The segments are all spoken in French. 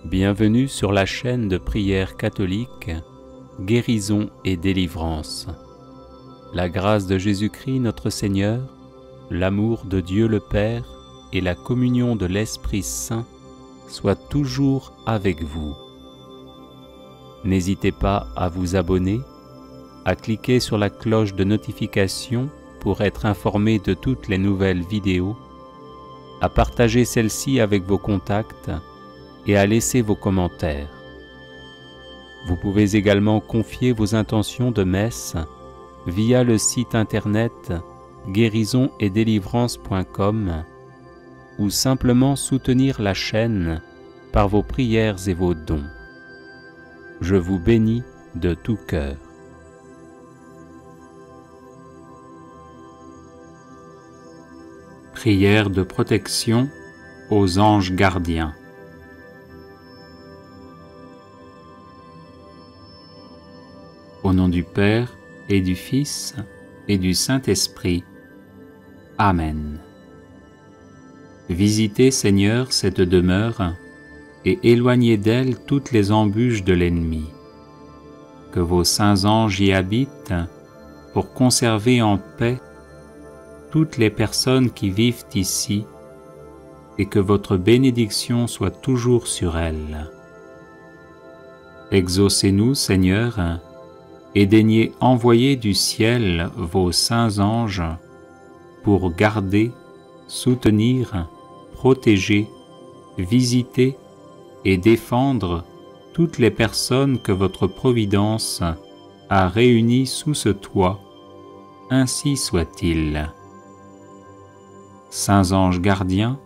Bienvenue sur la chaîne de prière catholique Guérison et délivrance. La grâce de Jésus-Christ notre Seigneur, l'amour de Dieu le Père et la communion de l'Esprit Saint soient toujours avec vous. N'hésitez pas à vous abonner, à cliquer sur la cloche de notification pour être informé de toutes les nouvelles vidéos, à partager celle-ci avec vos contacts et à laisser vos commentaires. Vous pouvez également confier vos intentions de messe via le site internet guérisonetdélivrance.com ou simplement soutenir la chaîne par vos prières et vos dons. Je vous bénis de tout cœur. Prière de protection aux anges gardiens. Au nom du Père et du Fils et du Saint-Esprit. Amen. Visitez, Seigneur, cette demeure et éloignez d'elle toutes les embûches de l'ennemi. Que vos saints anges y habitent pour conserver en paix toutes les personnes qui vivent ici et que votre bénédiction soit toujours sur elles. Exaucez-nous, Seigneur, et daignez envoyer du ciel vos saints anges pour garder, soutenir, protéger, visiter et défendre toutes les personnes que votre providence a réunies sous ce toit, ainsi soit-il. Saints anges gardiens,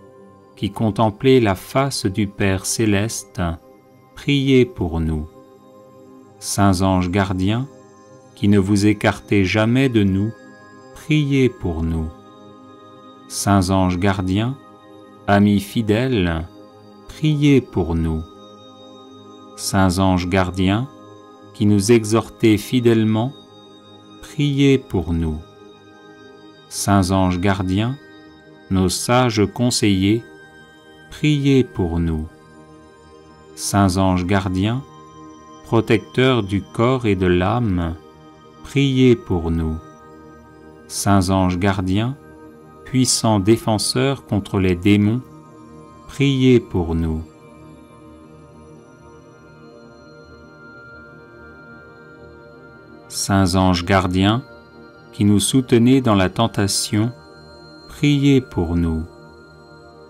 qui contemplez la face du Père céleste, priez pour nous. Saints anges gardiens, qui ne vous écartez jamais de nous, priez pour nous. Saints anges gardiens, amis fidèles, priez pour nous. Saints anges gardiens, qui nous exhortez fidèlement, priez pour nous. Saints anges gardiens, nos sages conseillers, priez pour nous. Saints anges gardiens, protecteurs du corps et de l'âme, priez pour nous. Saints anges gardiens, puissants défenseurs contre les démons, priez pour nous. Saints anges gardiens, qui nous soutenez dans la tentation, priez pour nous.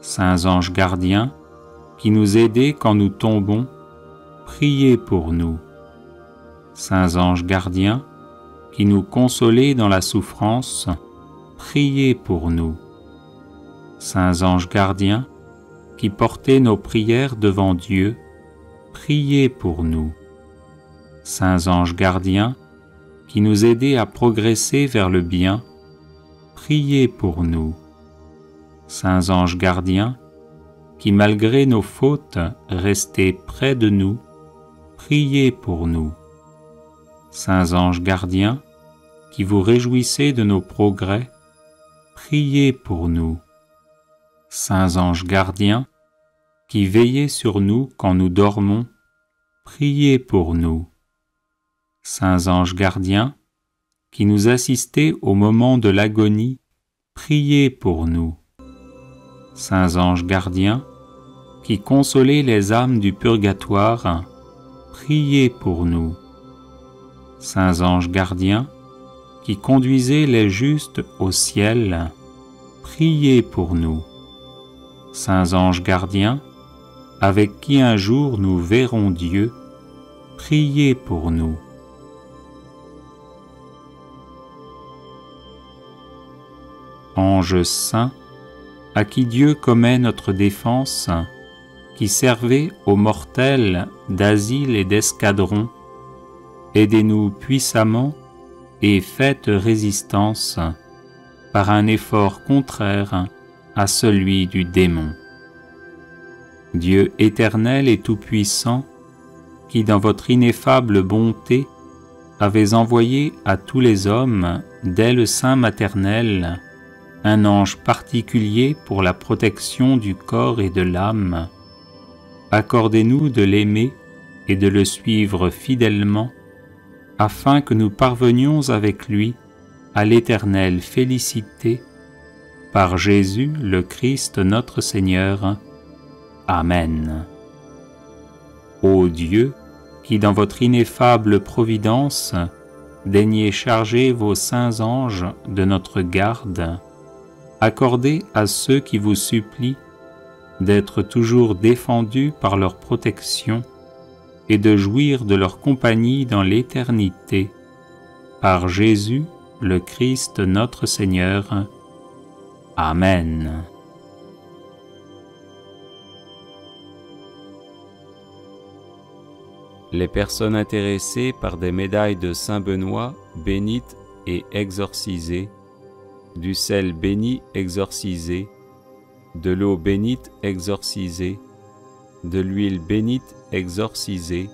Saints anges gardiens, qui nous aidez quand nous tombons, priez pour nous. Saints anges gardiens, qui nous consolez dans la souffrance, priez pour nous. Saints anges gardiens, qui portez nos prières devant Dieu, priez pour nous. Saints anges gardiens, qui nous aidez à progresser vers le bien, priez pour nous. Saints anges gardiens, qui malgré nos fautes restez près de nous, priez pour nous. Saints anges gardiens, qui vous réjouissez de nos progrès, priez pour nous. Saints anges gardiens, qui veillez sur nous quand nous dormons, priez pour nous. Saints anges gardiens, qui nous assistez au moment de l'agonie, priez pour nous. Saints anges gardiens, qui consolez les âmes du purgatoire, priez pour nous. Saints anges gardiens, qui conduisez les justes au ciel, priez pour nous. Saints anges gardiens, avec qui un jour nous verrons Dieu, priez pour nous. Anges saints, à qui Dieu commet notre défense, qui servez aux mortels d'asile et d'escadron, aidez-nous puissamment et faites résistance par un effort contraire à celui du démon. Dieu éternel et tout-puissant, qui dans votre ineffable bonté avez envoyé à tous les hommes, dès le sein maternel, un ange particulier pour la protection du corps et de l'âme, accordez-nous de l'aimer et de le suivre fidèlement, afin que nous parvenions avec lui à l'éternelle félicité, par Jésus le Christ notre Seigneur. Amen. Ô Dieu, qui dans votre ineffable providence daignez charger vos saints anges de notre garde, accordez à ceux qui vous supplient d'être toujours défendus par leur protection et de jouir de leur compagnie dans l'éternité, par Jésus le Christ notre Seigneur. Amen. Les personnes intéressées par des médailles de Saint Benoît bénites et exorcisées, du sel béni exorcisé, de l'eau bénite exorcisée, de l'huile bénite exorcisée,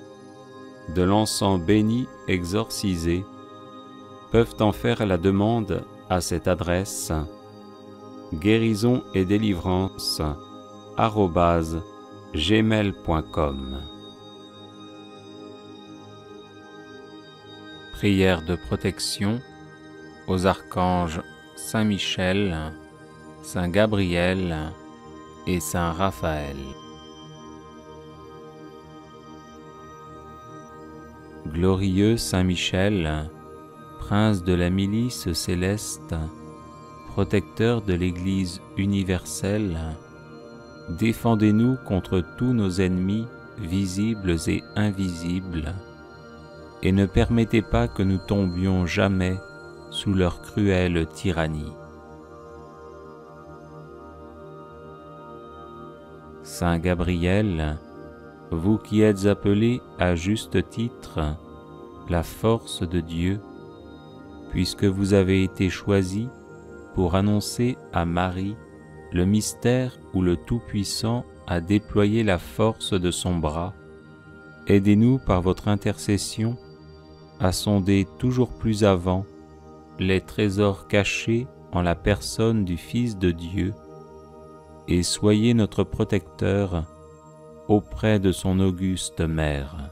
de l'encens béni exorcisé, peuvent en faire la demande à cette adresse: guérison et délivrance @gmail.com. Prière de protection aux archanges Saint Michel, Saint Gabriel et Saint Raphaël. Glorieux Saint Michel, prince de la milice céleste, protecteur de l'Église universelle, défendez-nous contre tous nos ennemis visibles et invisibles, et ne permettez pas que nous tombions jamais sous leur cruelle tyrannie. Saint Gabriel, vous qui êtes appelé à juste titre la force de Dieu, puisque vous avez été choisi pour annoncer à Marie le mystère où le Tout-Puissant a déployé la force de son bras, aidez-nous par votre intercession à sonder toujours plus avant les trésors cachés en la personne du Fils de Dieu, et soyez notre protecteur auprès de son auguste Mère.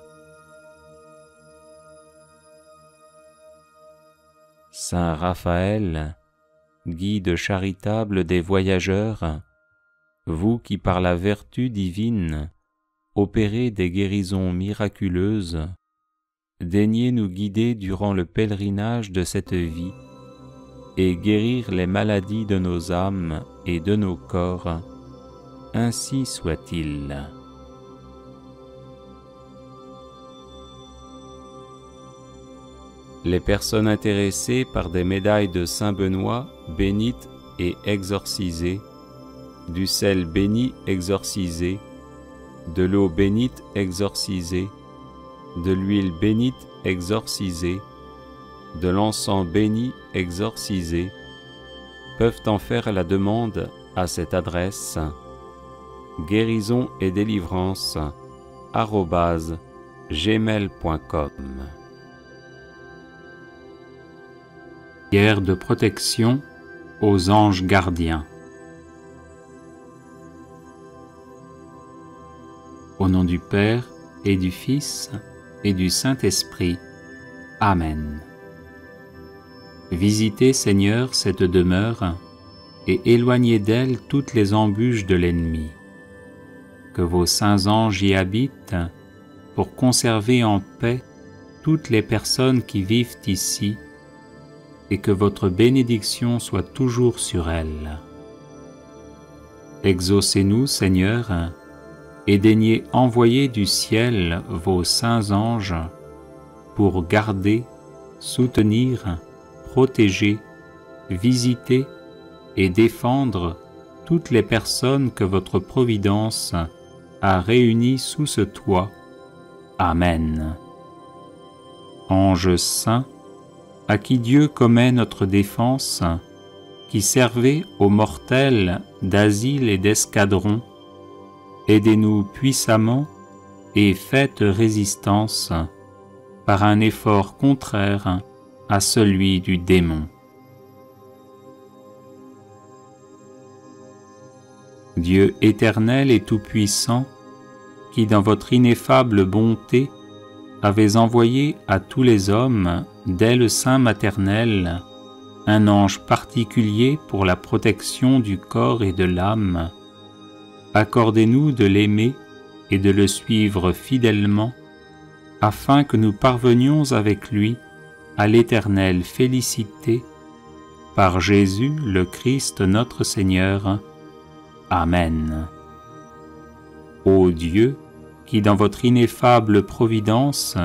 Saint Raphaël, guide charitable des voyageurs, vous qui par la vertu divine opérez des guérisons miraculeuses, daignez nous guider durant le pèlerinage de cette vie et guérir les maladies de nos âmes et de nos corps, ainsi soit-il. Les personnes intéressées par des médailles de Saint Benoît bénites et exorcisées, du sel béni exorcisé, de l'eau bénite exorcisée, de l'huile bénite exorcisée, de l'encens béni exorcisé, peuvent en faire la demande à cette adresse: guérison et délivrance @gmail.com. Prière de protection aux anges gardiens. Au nom du Père et du Fils et du Saint-Esprit. Amen. Visitez, Seigneur, cette demeure et éloignez d'elle toutes les embûches de l'ennemi. Que vos saints anges y habitent pour conserver en paix toutes les personnes qui vivent ici, et que votre bénédiction soit toujours sur elles. Exaucez-nous, Seigneur, et daignez envoyer du ciel vos saints anges pour garder, soutenir, protéger, visiter et défendre toutes les personnes que votre providence a réunies sous ce toit. Amen. Anges saints, à qui Dieu commet notre défense, qui servez aux mortels d'asile et d'escadron, aidez-nous puissamment et faites résistance par un effort contraire à celui du démon. Dieu éternel et tout-puissant, qui dans votre ineffable bonté avez envoyé à tous les hommes, dès le sein maternel, un ange particulier pour la protection du corps et de l'âme, accordez-nous de l'aimer et de le suivre fidèlement, afin que nous parvenions avec lui à l'éternelle félicité, par Jésus le Christ notre Seigneur. Amen. Ô Dieu, qui dans votre ineffable providence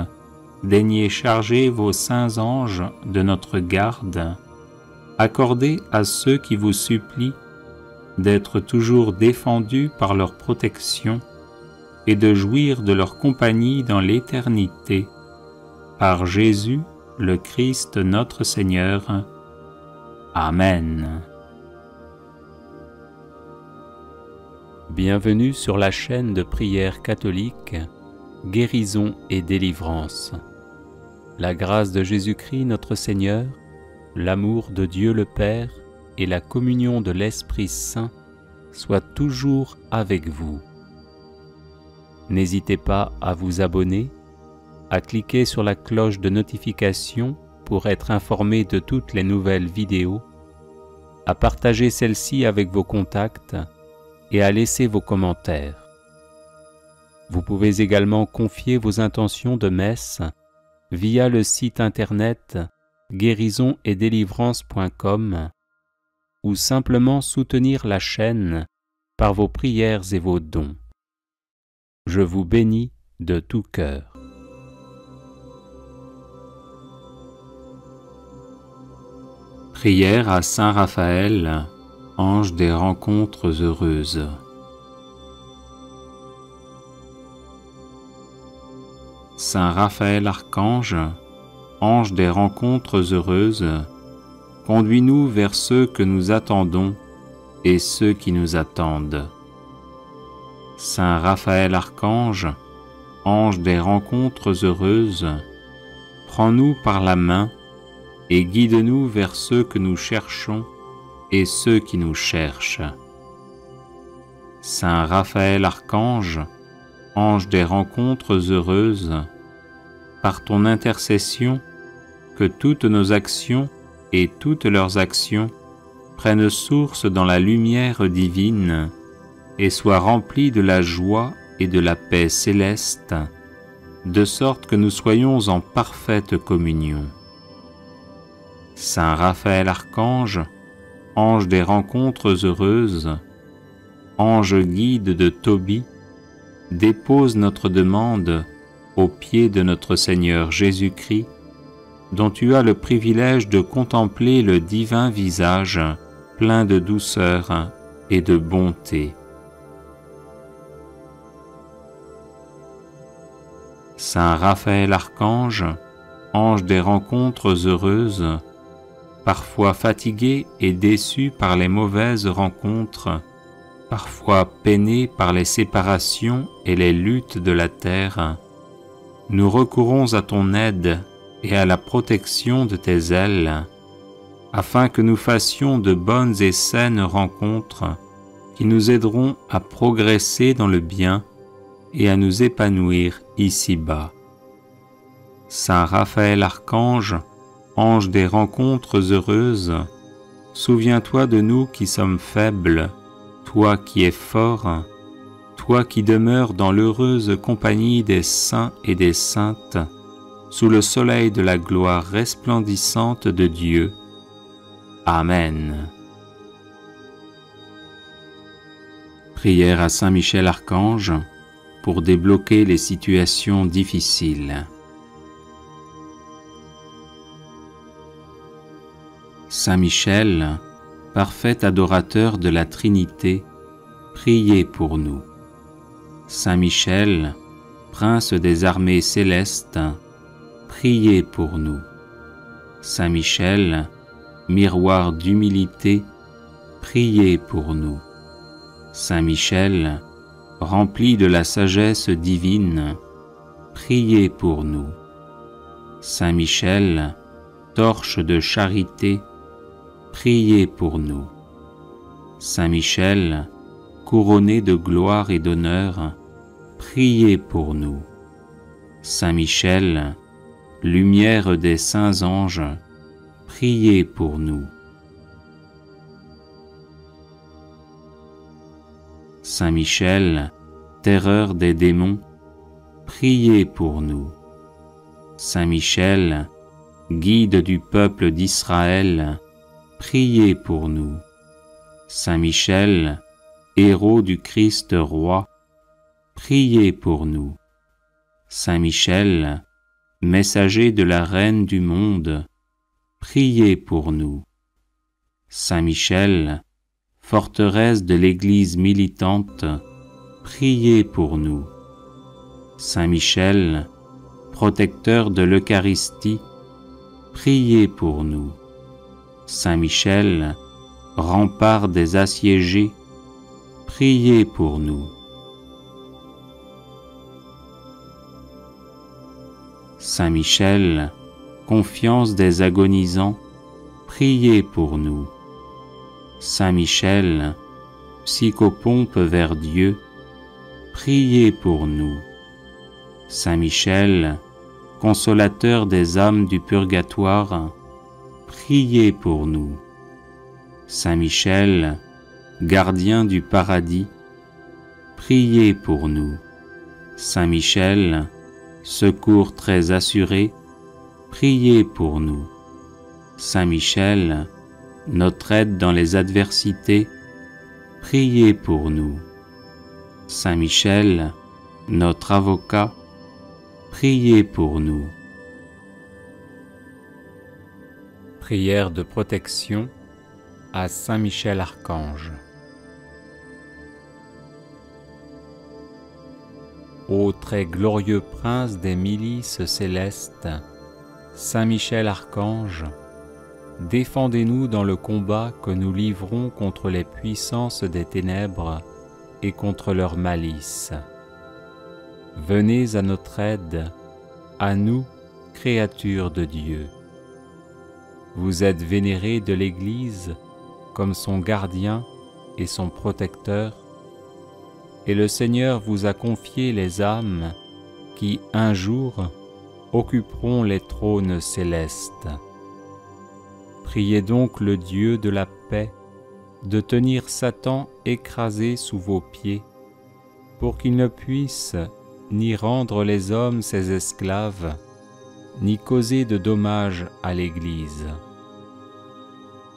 daignez charger vos saints anges de notre garde, accordez à ceux qui vous supplient d'être toujours défendus par leur protection et de jouir de leur compagnie dans l'éternité, par Jésus le Christ notre Seigneur. Amen. Bienvenue sur la chaîne de prière catholique Guérison et délivrance. La grâce de Jésus-Christ notre Seigneur, l'amour de Dieu le Père et la communion de l'Esprit Saint soient toujours avec vous. N'hésitez pas à vous abonner, à cliquer sur la cloche de notification pour être informé de toutes les nouvelles vidéos, à partager celle-ci avec vos contacts et à laisser vos commentaires. Vous pouvez également confier vos intentions de messe via le site internet guérisonetdélivrance.com ou simplement soutenir la chaîne par vos prières et vos dons. Je vous bénis de tout cœur. Prière à Saint Raphaël, ange des rencontres heureuses. Saint Raphaël Archange, ange des rencontres heureuses, conduis-nous vers ceux que nous attendons et ceux qui nous attendent. Saint Raphaël Archange, ange des rencontres heureuses, prends-nous par la main et guide-nous vers ceux que nous cherchons et ceux qui nous cherchent. Saint Raphaël Archange, ange des rencontres heureuses, par ton intercession, que toutes nos actions et toutes leurs actions prennent source dans la lumière divine et soient remplies de la joie et de la paix céleste, de sorte que nous soyons en parfaite communion. Saint Raphaël Archange, ange des rencontres heureuses, ange guide de Tobie, dépose notre demande aux pieds de notre Seigneur Jésus-Christ, dont tu as le privilège de contempler le divin visage plein de douceur et de bonté. Saint Raphaël Archange, ange des rencontres heureuses, parfois fatigué et déçu par les mauvaises rencontres, parfois peiné par les séparations et les luttes de la terre, nous recourons à ton aide et à la protection de tes ailes, afin que nous fassions de bonnes et saines rencontres qui nous aideront à progresser dans le bien et à nous épanouir ici-bas. Saint Raphaël Archange, ange des rencontres heureuses, souviens-toi de nous qui sommes faibles, toi qui es fort, toi qui demeures dans l'heureuse compagnie des saints et des saintes, sous le soleil de la gloire resplendissante de Dieu. Amen. Prière à Saint Michel Archange pour débloquer les situations difficiles. Saint Michel, parfait adorateur de la Trinité, priez pour nous. Saint Michel, prince des armées célestes, priez pour nous. Saint Michel, miroir d'humilité, priez pour nous. Saint Michel, rempli de la sagesse divine, priez pour nous. Saint Michel, torche de charité, priez pour nous. Saint Michel, couronné de gloire et d'honneur, priez pour nous. Saint Michel, lumière des saints anges, priez pour nous. Saint Michel, terreur des démons, priez pour nous. Saint Michel, guide du peuple d'Israël, priez pour nous. Saint Michel, héros du Christ roi, priez pour nous. Saint Michel, messager de la Reine du monde, priez pour nous. Saint Michel, forteresse de l'Église militante, priez pour nous. Saint Michel, protecteur de l'Eucharistie, priez pour nous. Saint Michel, rempart des assiégés, priez pour nous. Saint Michel, confiance des agonisants, priez pour nous. Saint Michel, psychopompe vers Dieu, priez pour nous. Saint Michel, consolateur des âmes du purgatoire, priez pour nous. Saint Michel, gardien du paradis, priez pour nous. Saint Michel, secours très assuré, priez pour nous. Saint Michel, notre aide dans les adversités, priez pour nous. Saint Michel, notre avocat, priez pour nous. Prière de protection à Saint Michel Archange. Ô très glorieux prince des milices célestes, Saint Michel Archange, défendez-nous dans le combat que nous livrons contre les puissances des ténèbres et contre leur malice. Venez à notre aide, à nous, créatures de Dieu. Vous êtes vénérés de l'Église comme son gardien et son protecteur, et le Seigneur vous a confié les âmes qui, un jour, occuperont les trônes célestes. Priez donc le Dieu de la paix de tenir Satan écrasé sous vos pieds, pour qu'il ne puisse ni rendre les hommes ses esclaves, ni causer de dommages à l'Église.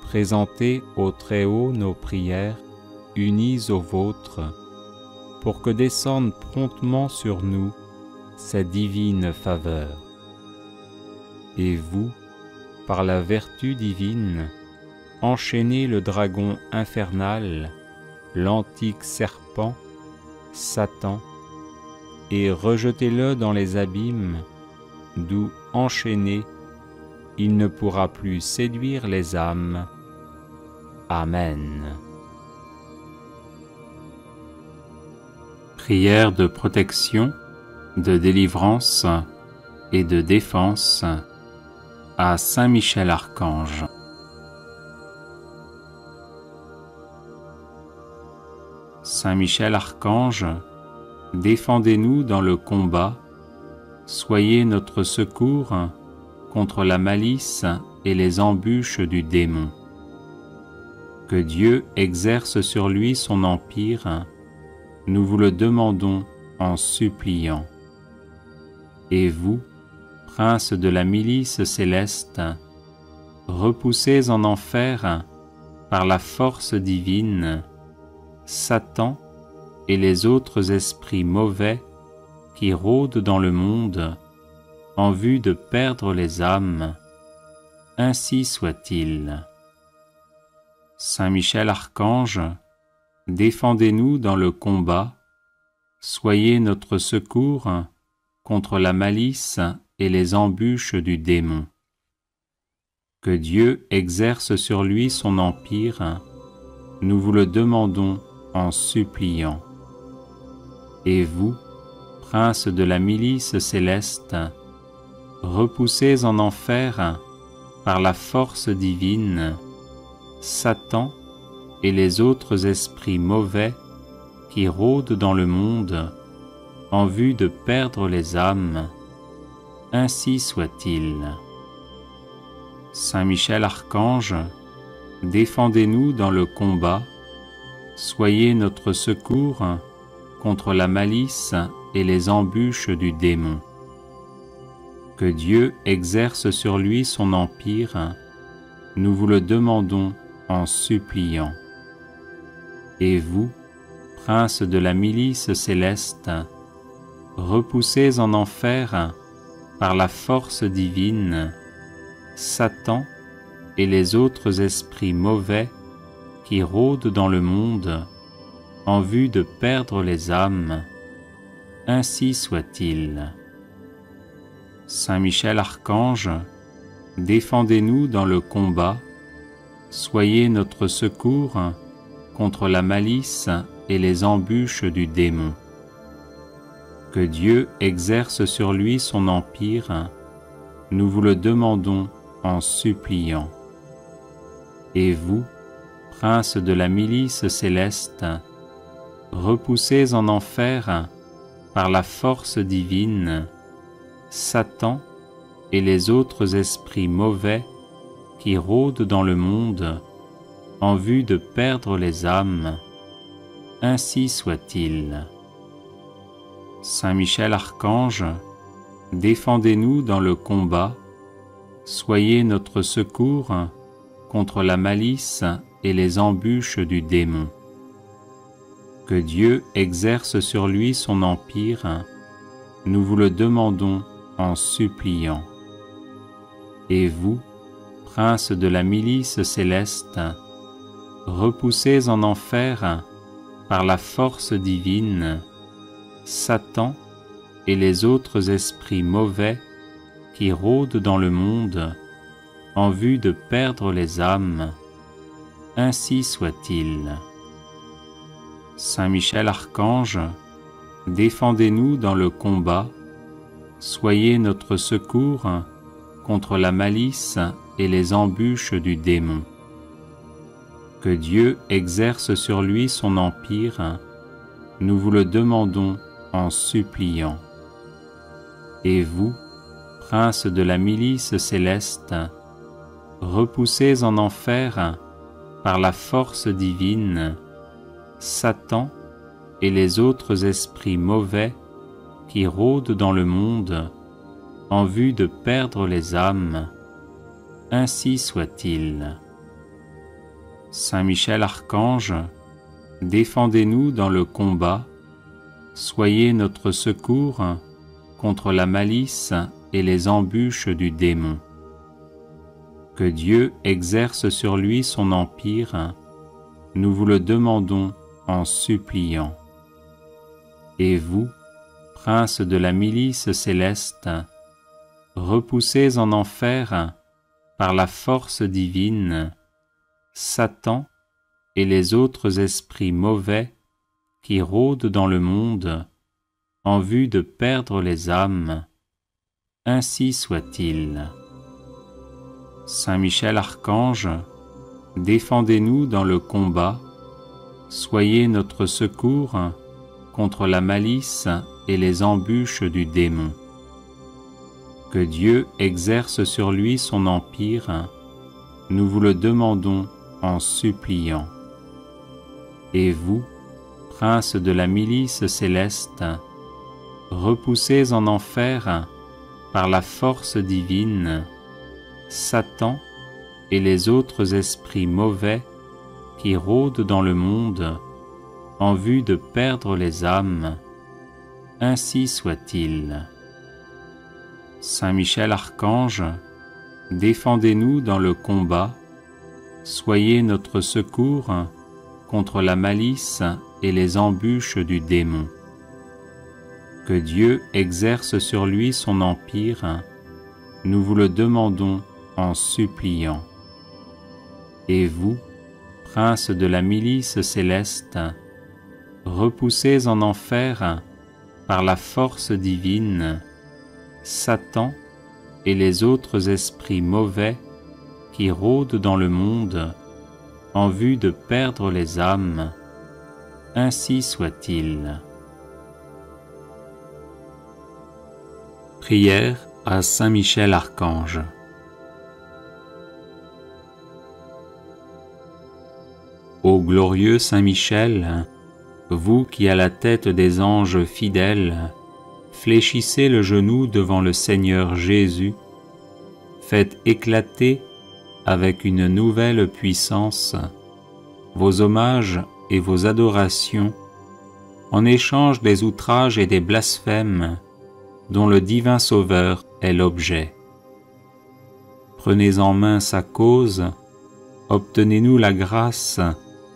Présentez au Très-Haut nos prières, unies aux vôtres, pour que descende promptement sur nous sa divine faveur. Et vous, par la vertu divine, enchaînez le dragon infernal, l'antique serpent, Satan, et rejetez-le dans les abîmes, d'où, enchaîné, il ne pourra plus séduire les âmes. Amen. Prière de protection, de délivrance et de défense à Saint Michel Archange. Saint Michel Archange, défendez-nous dans le combat, soyez notre secours contre la malice et les embûches du démon. Que Dieu exerce sur lui son empire, nous vous le demandons en suppliant. Et vous, princes de la milice céleste, repoussez en enfer, par la force divine, Satan et les autres esprits mauvais qui rôdent dans le monde en vue de perdre les âmes. Ainsi soit-il. Saint Michel Archange, défendez-nous dans le combat, soyez notre secours contre la malice et les embûches du démon. Que Dieu exerce sur lui son empire, nous vous le demandons en suppliant. Et vous, princes de la milice céleste, repoussez en enfer, par la force divine, Satan et les autres esprits mauvais qui rôdent dans le monde en vue de perdre les âmes. Ainsi soit-il. Saint Michel Archange, défendez-nous dans le combat, soyez notre secours contre la malice et les embûches du démon. Que Dieu exerce sur lui son empire, nous vous le demandons en suppliant. Et vous, prince de la milice céleste, repoussez en enfer par la force divine Satan et les autres esprits mauvais qui rôdent dans le monde en vue de perdre les âmes. Ainsi soit-il. Saint Michel Archange, défendez-nous dans le combat, soyez notre secours contre la malice et les embûches du démon. Que Dieu exerce sur lui son empire, nous vous le demandons en suppliant. Et vous, prince de la milice céleste, repoussez en enfer par la force divine Satan et les autres esprits mauvais qui rôdent dans le monde en vue de perdre les âmes. Ainsi soit-il. Saint Michel Archange, défendez-nous dans le combat, soyez notre secours contre la malice et les embûches du démon. Que Dieu exerce sur lui son empire, nous vous le demandons en suppliant. Et vous, prince de la milice céleste, repoussez en enfer par la force divine Satan et les autres esprits mauvais qui rôdent dans le monde en vue de perdre les âmes. Ainsi soit-il. Saint Michel Archange, défendez-nous dans le combat, soyez notre secours contre la malice et les embûches du démon. Que Dieu exerce sur lui son empire, nous vous le demandons en suppliant. Et vous, prince de la milice céleste, repoussez en enfer par la force divine Satan et les autres esprits mauvais qui rôdent dans le monde en vue de perdre les âmes. Ainsi soit-il. Saint Michel Archange, défendez-nous dans le combat, soyez notre secours contre la malice et les embûches du démon. Que Dieu exerce sur lui son empire, nous vous le demandons en suppliant. Et vous, prince de la milice céleste, repoussez en enfer par la force divine Satan et les autres esprits mauvais qui rôdent dans le monde en vue de perdre les âmes. Ainsi soit-il. Saint Michel Archange, défendez-nous dans le combat, soyez notre secours contre la malice et les embûches du démon. Que Dieu exerce sur lui son empire, nous vous le demandons en suppliant. Et vous, prince de la milice céleste, repoussez en enfer par la force divine Satan et les autres esprits mauvais qui rôdent dans le monde en vue de perdre les âmes. Ainsi soit-il. Saint Michel Archange, défendez-nous dans le combat, soyez notre secours contre la malice et les embûches du démon. Que Dieu exerce sur lui son empire, nous vous le demandons en suppliant. Et vous, prince de la milice céleste, repoussez en enfer par la force divine Satan et les autres esprits mauvais qui rôdent dans le monde en vue de perdre les âmes. Ainsi soit-il. Prière à Saint Michel Archange. Ô glorieux Saint Michel, vous qui à la tête des anges fidèles fléchissez le genou devant le Seigneur Jésus, faites éclater avec une nouvelle puissance vos hommages et vos adorations en échange des outrages et des blasphèmes dont le divin Sauveur est l'objet. Prenez en main sa cause, obtenez-nous la grâce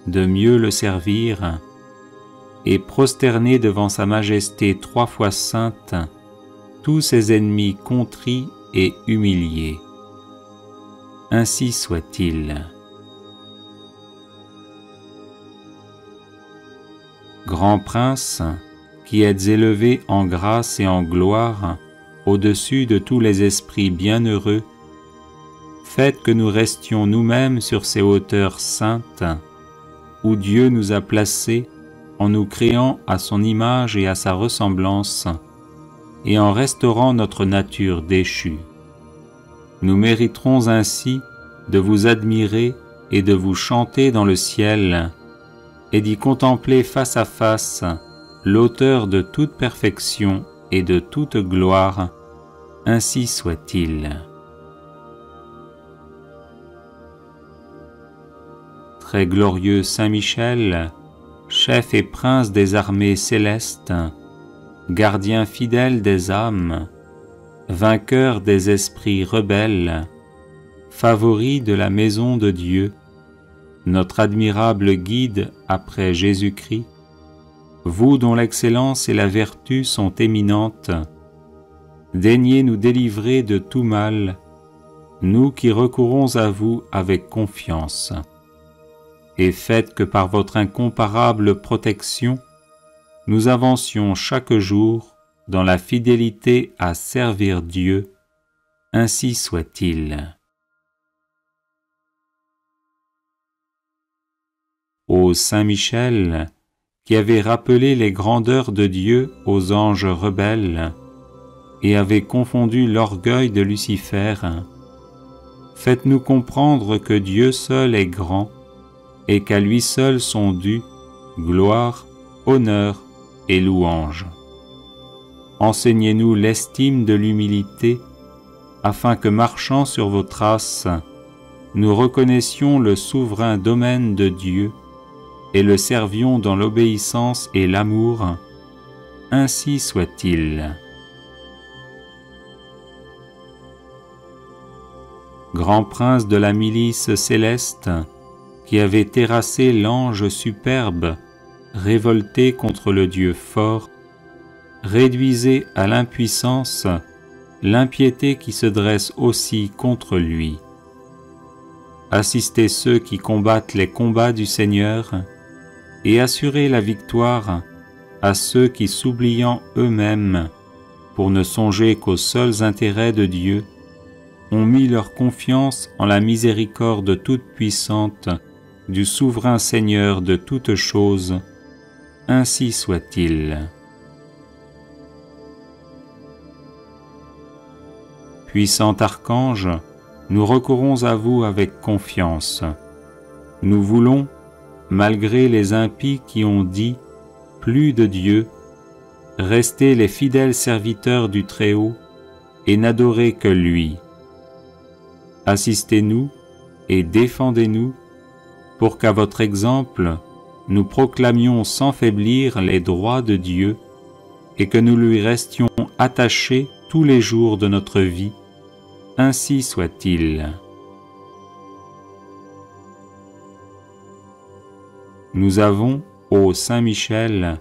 de mieux le servir, et prosternez devant sa majesté 3 fois sainte tous ses ennemis contrits et humiliés. Ainsi soit-il. Grand Prince, qui êtes élevé en grâce et en gloire au-dessus de tous les esprits bienheureux, faites que nous restions nous-mêmes sur ces hauteurs saintes, où Dieu nous a placés en nous créant à son image et à sa ressemblance, et en restaurant notre nature déchue. Nous mériterons ainsi de vous admirer et de vous chanter dans le ciel, et d'y contempler face à face l'auteur de toute perfection et de toute gloire, ainsi soit-il. Très glorieux Saint Michel, chef et prince des armées célestes, gardien fidèle des âmes, vainqueur des esprits rebelles, favori de la maison de Dieu, notre admirable guide après Jésus-Christ, vous dont l'excellence et la vertu sont éminentes, daignez nous délivrer de tout mal, nous qui recourons à vous avec confiance, et faites que par votre incomparable protection, nous avancions chaque jour dans la fidélité à servir Dieu, ainsi soit-il. Ô Saint Michel, qui avez rappelé les grandeurs de Dieu aux anges rebelles et avez confondu l'orgueil de Lucifer, faites-nous comprendre que Dieu seul est grand et qu'à lui seul sont dus gloire, honneur et louange. Enseignez-nous l'estime de l'humilité, afin que, marchant sur vos traces, nous reconnaissions le souverain domaine de Dieu et le servions dans l'obéissance et l'amour, ainsi soit-il. Grand prince de la milice céleste, qui avait terrassé l'ange superbe, révolté contre le Dieu fort, réduisez à l'impuissance l'impiété qui se dresse aussi contre lui. Assistez ceux qui combattent les combats du Seigneur, et assurez la victoire à ceux qui, s'oubliant eux-mêmes, pour ne songer qu'aux seuls intérêts de Dieu, ont mis leur confiance en la miséricorde toute-puissante du souverain Seigneur de toutes choses, ainsi soit-il. Puissant archange, nous recourons à vous avec confiance. Nous voulons, malgré les impies qui ont dit « plus de Dieu », rester les fidèles serviteurs du Très-Haut et n'adorer que lui. Assistez-nous et défendez-nous pour qu'à votre exemple, nous proclamions sans faiblir les droits de Dieu et que nous lui restions attachés tous les jours de notre vie, ainsi soit-il. Nous avons, ô Saint Michel,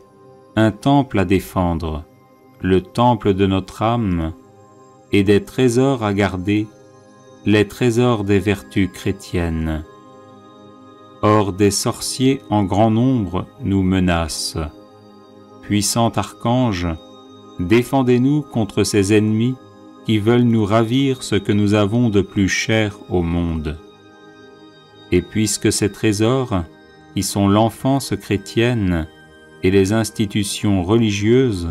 un temple à défendre, le temple de notre âme, et des trésors à garder, les trésors des vertus chrétiennes. Or des sorciers en grand nombre nous menacent. Puissant archange, défendez-nous contre ces ennemis qui veulent nous ravir ce que nous avons de plus cher au monde. Et puisque ces trésors, qui sont l'enfance chrétienne et les institutions religieuses,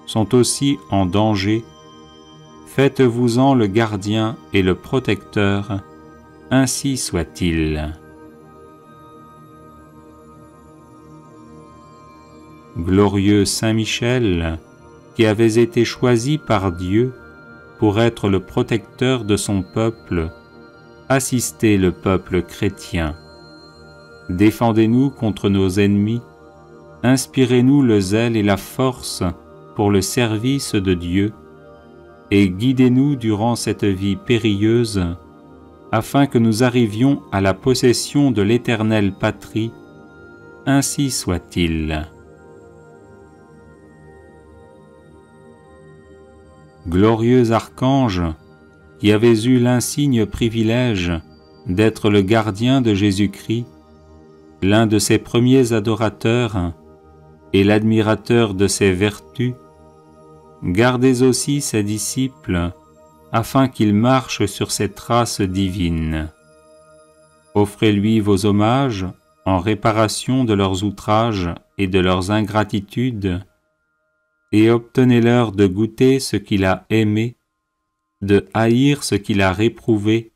sont aussi en danger, Faites-vous-en le gardien et le protecteur, ainsi soit-il. Glorieux Saint Michel, qui avez été choisi par Dieu pour être le protecteur de son peuple, assistez le peuple chrétien. Défendez-nous contre nos ennemis, inspirez-nous le zèle et la force pour le service de Dieu, et guidez-nous durant cette vie périlleuse, afin que nous arrivions à la possession de l'éternelle patrie, ainsi soit-il. Glorieux archange, qui avez eu l'insigne privilège d'être le gardien de Jésus-Christ, l'un de ses premiers adorateurs et l'admirateur de ses vertus, gardez aussi ses disciples afin qu'ils marchent sur ses traces divines. Offrez-lui vos hommages en réparation de leurs outrages et de leurs ingratitudes, et obtenez-leur de goûter ce qu'il a aimé, de haïr ce qu'il a réprouvé,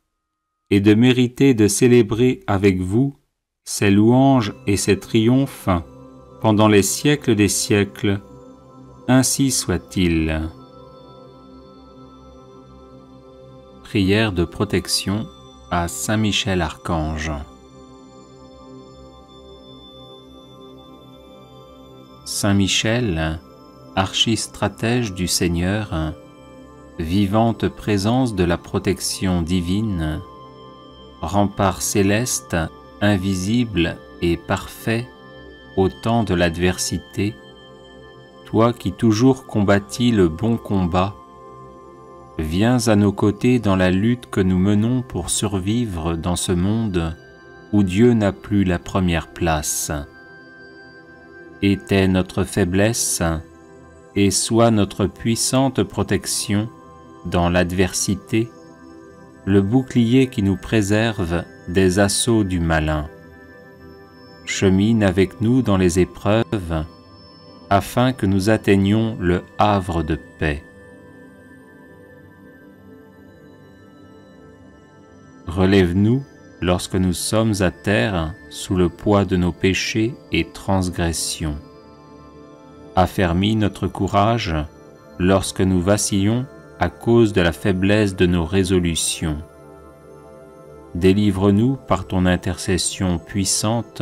et de mériter de célébrer avec vous ses louanges et ses triomphes pendant les siècles des siècles, ainsi soit-il. Prière de protection à Saint Michel Archange. Saint Michel, archistratège du Seigneur, vivante présence de la protection divine, rempart céleste, invisible et parfait au temps de l'adversité, toi qui toujours combattis le bon combat, viens à nos côtés dans la lutte que nous menons pour survivre dans ce monde où Dieu n'a plus la première place. Étais notre faiblesse, et sois notre puissante protection dans l'adversité, le bouclier qui nous préserve des assauts du malin. Chemine avec nous dans les épreuves, afin que nous atteignions le havre de paix. Relève-nous lorsque nous sommes à terre sous le poids de nos péchés et transgressions. Affermis notre courage lorsque nous vacillons à cause de la faiblesse de nos résolutions. Délivre-nous par ton intercession puissante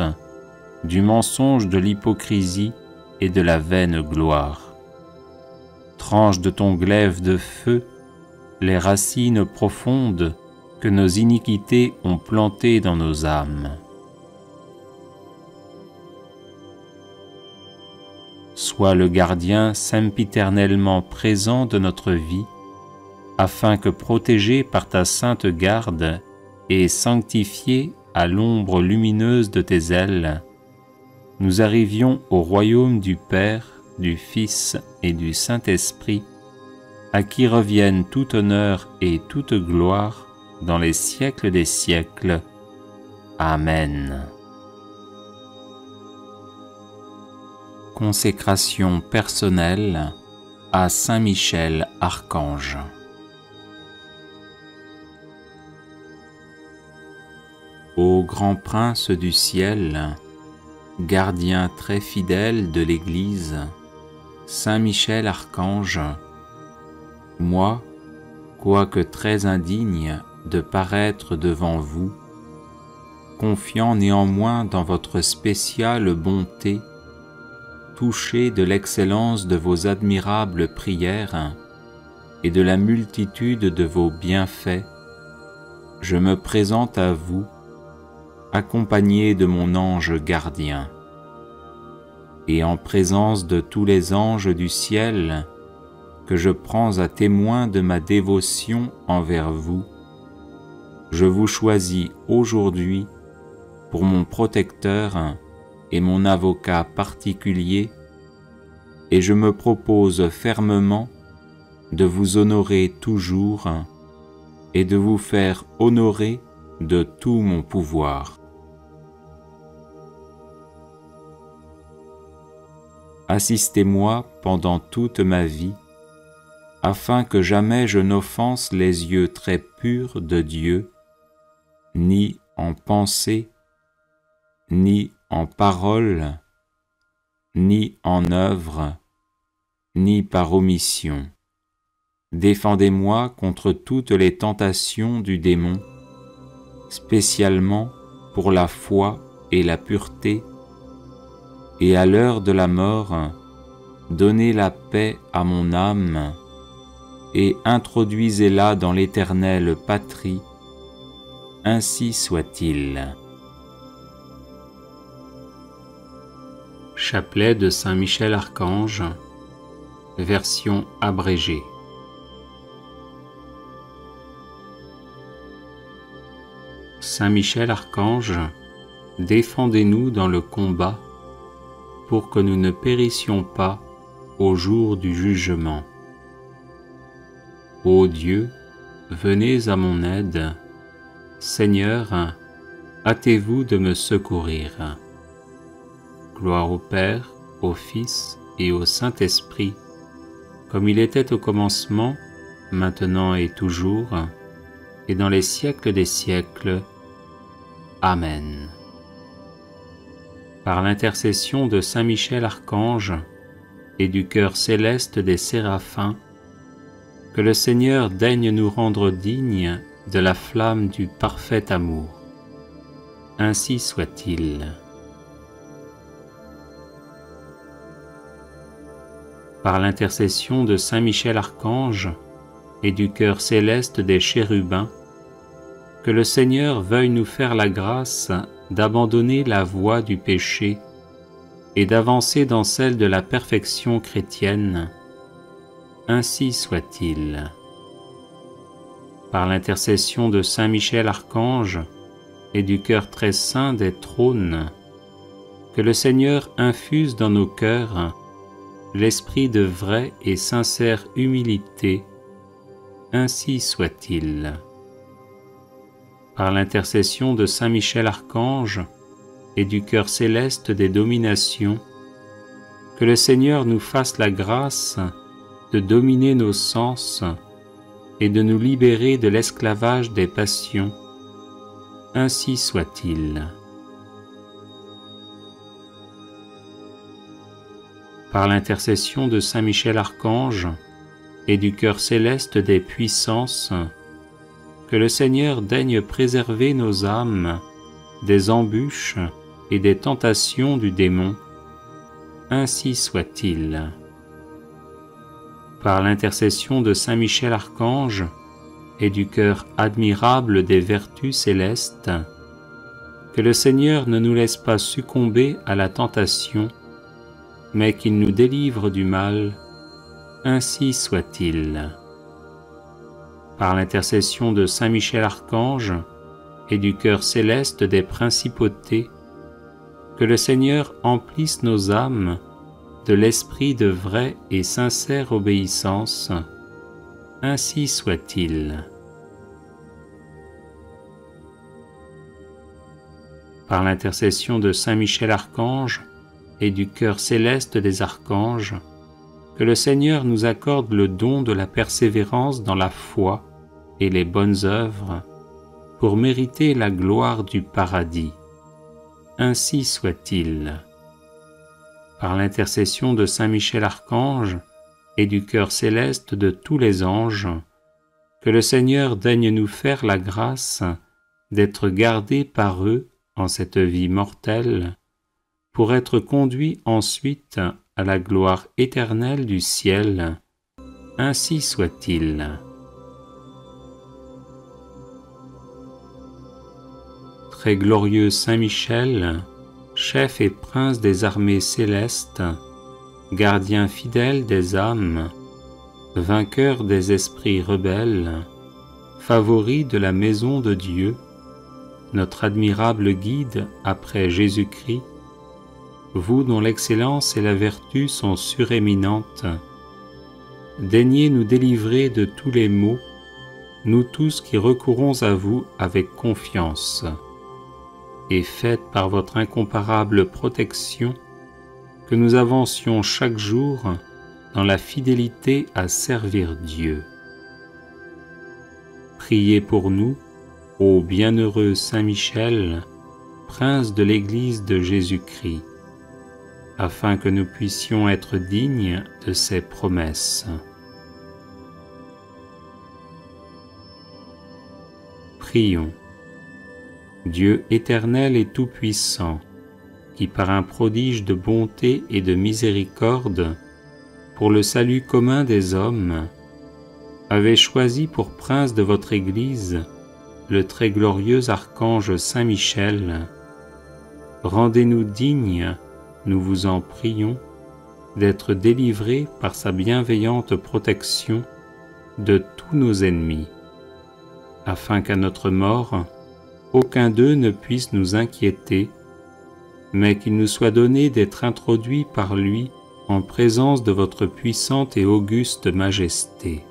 du mensonge de l'hypocrisie et de la vaine gloire. Tranche de ton glaive de feu les racines profondes que nos iniquités ont plantées dans nos âmes. Sois le gardien sempiternellement présent de notre vie, afin que, protégés par ta sainte garde et sanctifiés à l'ombre lumineuse de tes ailes, nous arrivions au royaume du Père, du Fils et du Saint-Esprit, à qui reviennent tout honneur et toute gloire dans les siècles des siècles. Amen. Consécration personnelle à Saint Michel Archange. Ô grand prince du ciel, gardien très fidèle de l'Église, Saint Michel Archange, moi, quoique très indigne de paraître devant vous, confiant néanmoins dans votre spéciale bonté, touché de l'excellence de vos admirables prières et de la multitude de vos bienfaits, je me présente à vous, accompagné de mon ange gardien. Et en présence de tous les anges du ciel, que je prends à témoin de ma dévotion envers vous, je vous choisis aujourd'hui pour mon protecteur et mon avocat particulier, et je me propose fermement de vous honorer toujours et de vous faire honorer de tout mon pouvoir. Assistez-moi pendant toute ma vie, afin que jamais je n'offense les yeux très purs de Dieu, ni en pensée, ni en parole, ni en œuvre, ni par omission. Défendez-moi contre toutes les tentations du démon, spécialement pour la foi et la pureté, et à l'heure de la mort, donnez la paix à mon âme, et introduisez-la dans l'éternelle patrie, ainsi soit-il. Chapelet de Saint Michel Archange, version abrégée. Saint Michel Archange, défendez-nous dans le combat, pour que nous ne périssions pas au jour du jugement. Ô Dieu, venez à mon aide. Seigneur, hâtez-vous de me secourir. Gloire au Père, au Fils et au Saint-Esprit, comme il était au commencement, maintenant et toujours, et dans les siècles des siècles. Amen. Par l'intercession de Saint Michel Archange et du cœur céleste des séraphins, que le Seigneur daigne nous rendre dignes de la flamme du parfait amour. Ainsi soit-il. Par l'intercession de Saint Michel Archange et du cœur céleste des chérubins, que le Seigneur veuille nous faire la grâce d'abandonner la voie du péché et d'avancer dans celle de la perfection chrétienne. Ainsi soit-il. Par l'intercession de Saint Michel Archange et du cœur très saint des trônes, que le Seigneur infuse dans nos cœurs l'esprit de vraie et sincère humilité. Ainsi soit-il. Par l'intercession de Saint Michel Archange et du cœur céleste des dominations, que le Seigneur nous fasse la grâce de dominer nos sens et de nous libérer de l'esclavage des passions. Ainsi soit-il. Par l'intercession de Saint Michel Archange et du cœur céleste des puissances, que le Seigneur daigne préserver nos âmes des embûches et des tentations du démon. Ainsi soit-il. Par l'intercession de Saint Michel Archange et du cœur admirable des vertus célestes, que le Seigneur ne nous laisse pas succomber à la tentation, mais qu'il nous délivre du mal. Ainsi soit-il. Par l'intercession de Saint Michel Archange et du cœur céleste des principautés, que le Seigneur emplisse nos âmes de l'esprit de vraie et sincère obéissance. Ainsi soit-il. Par l'intercession de Saint Michel Archange et du cœur céleste des archanges, que le Seigneur nous accorde le don de la persévérance dans la foi et les bonnes œuvres, pour mériter la gloire du paradis. Ainsi soit-il. Par l'intercession de Saint Michel Archange et du cœur céleste de tous les anges, que le Seigneur daigne nous faire la grâce d'être gardés par eux en cette vie mortelle, pour être conduits ensuite à la gloire éternelle du ciel. Ainsi soit-il. Très glorieux Saint Michel, chef et prince des armées célestes, gardien fidèle des âmes, vainqueur des esprits rebelles, favori de la maison de Dieu, notre admirable guide après Jésus-Christ, vous dont l'excellence et la vertu sont suréminentes, daignez nous délivrer de tous les maux, nous tous qui recourons à vous avec confiance, et faites par votre incomparable protection que nous avancions chaque jour dans la fidélité à servir Dieu. Priez pour nous, ô bienheureux Saint Michel, prince de l'Église de Jésus-Christ, afin que nous puissions être dignes de ses promesses. Prions. Dieu éternel et tout-puissant, qui par un prodige de bonté et de miséricorde, pour le salut commun des hommes, avez choisi pour prince de votre Église le très glorieux archange Saint Michel, rendez-nous dignes, nous vous en prions, d'être délivrés par sa bienveillante protection de tous nos ennemis, afin qu'à notre mort, aucun d'eux ne puisse nous inquiéter, mais qu'il nous soit donné d'être introduits par lui en présence de votre puissante et auguste majesté.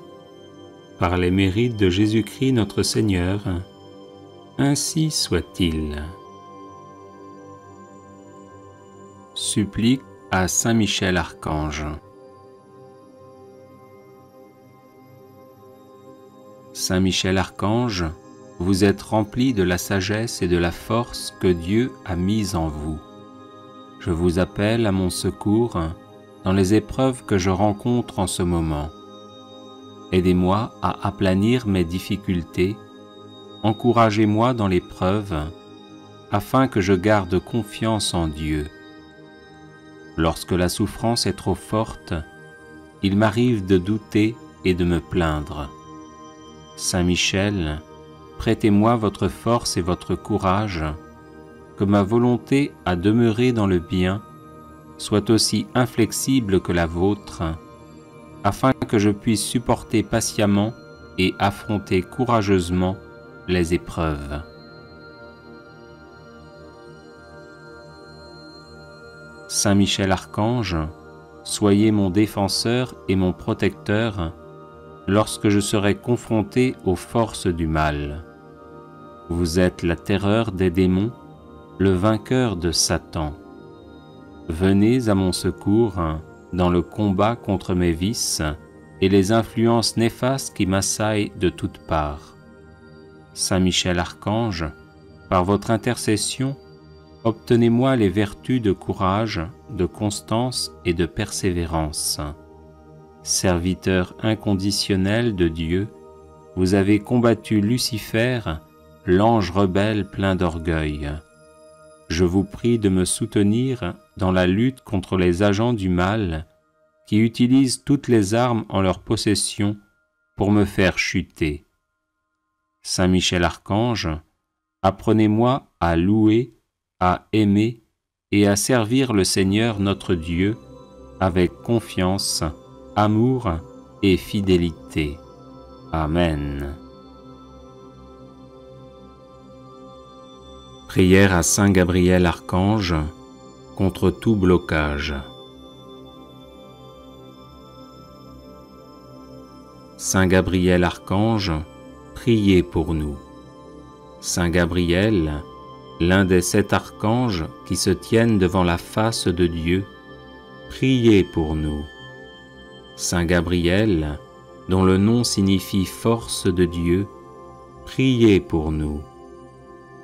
Par les mérites de Jésus-Christ notre Seigneur, ainsi soit-il. Supplique à Saint Michel Archange. Saint Michel Archange, vous êtes rempli de la sagesse et de la force que Dieu a mise en vous. Je vous appelle à mon secours dans les épreuves que je rencontre en ce moment. Aidez-moi à aplanir mes difficultés, encouragez-moi dans l'épreuve, afin que je garde confiance en Dieu. Lorsque la souffrance est trop forte, il m'arrive de douter et de me plaindre. Saint Michel, prêtez-moi votre force et votre courage, que ma volonté à demeurer dans le bien soit aussi inflexible que la vôtre, afin que je puisse supporter patiemment et affronter courageusement les épreuves. Saint Michel Archange, soyez mon défenseur et mon protecteur lorsque je serai confronté aux forces du mal. Vous êtes la terreur des démons, le vainqueur de Satan. Venez à mon secours dans le combat contre mes vices et les influences néfastes qui m'assaillent de toutes parts. Saint Michel Archange, par votre intercession, obtenez-moi les vertus de courage, de constance et de persévérance. Serviteur inconditionnel de Dieu, vous avez combattu Lucifer, l'ange rebelle plein d'orgueil. Je vous prie de me soutenir dans la lutte contre les agents du mal qui utilisent toutes les armes en leur possession pour me faire chuter. Saint Michel Archange, apprenez-moi à louer, à aimer et à servir le Seigneur notre Dieu avec confiance, amour et fidélité. Amen. Prière à Saint Gabriel Archange contre tout blocage. Saint Gabriel Archange, priez pour nous. Saint Gabriel, l'un des 7 archanges qui se tiennent devant la face de Dieu, priez pour nous. Saint Gabriel, dont le nom signifie force de Dieu, priez pour nous.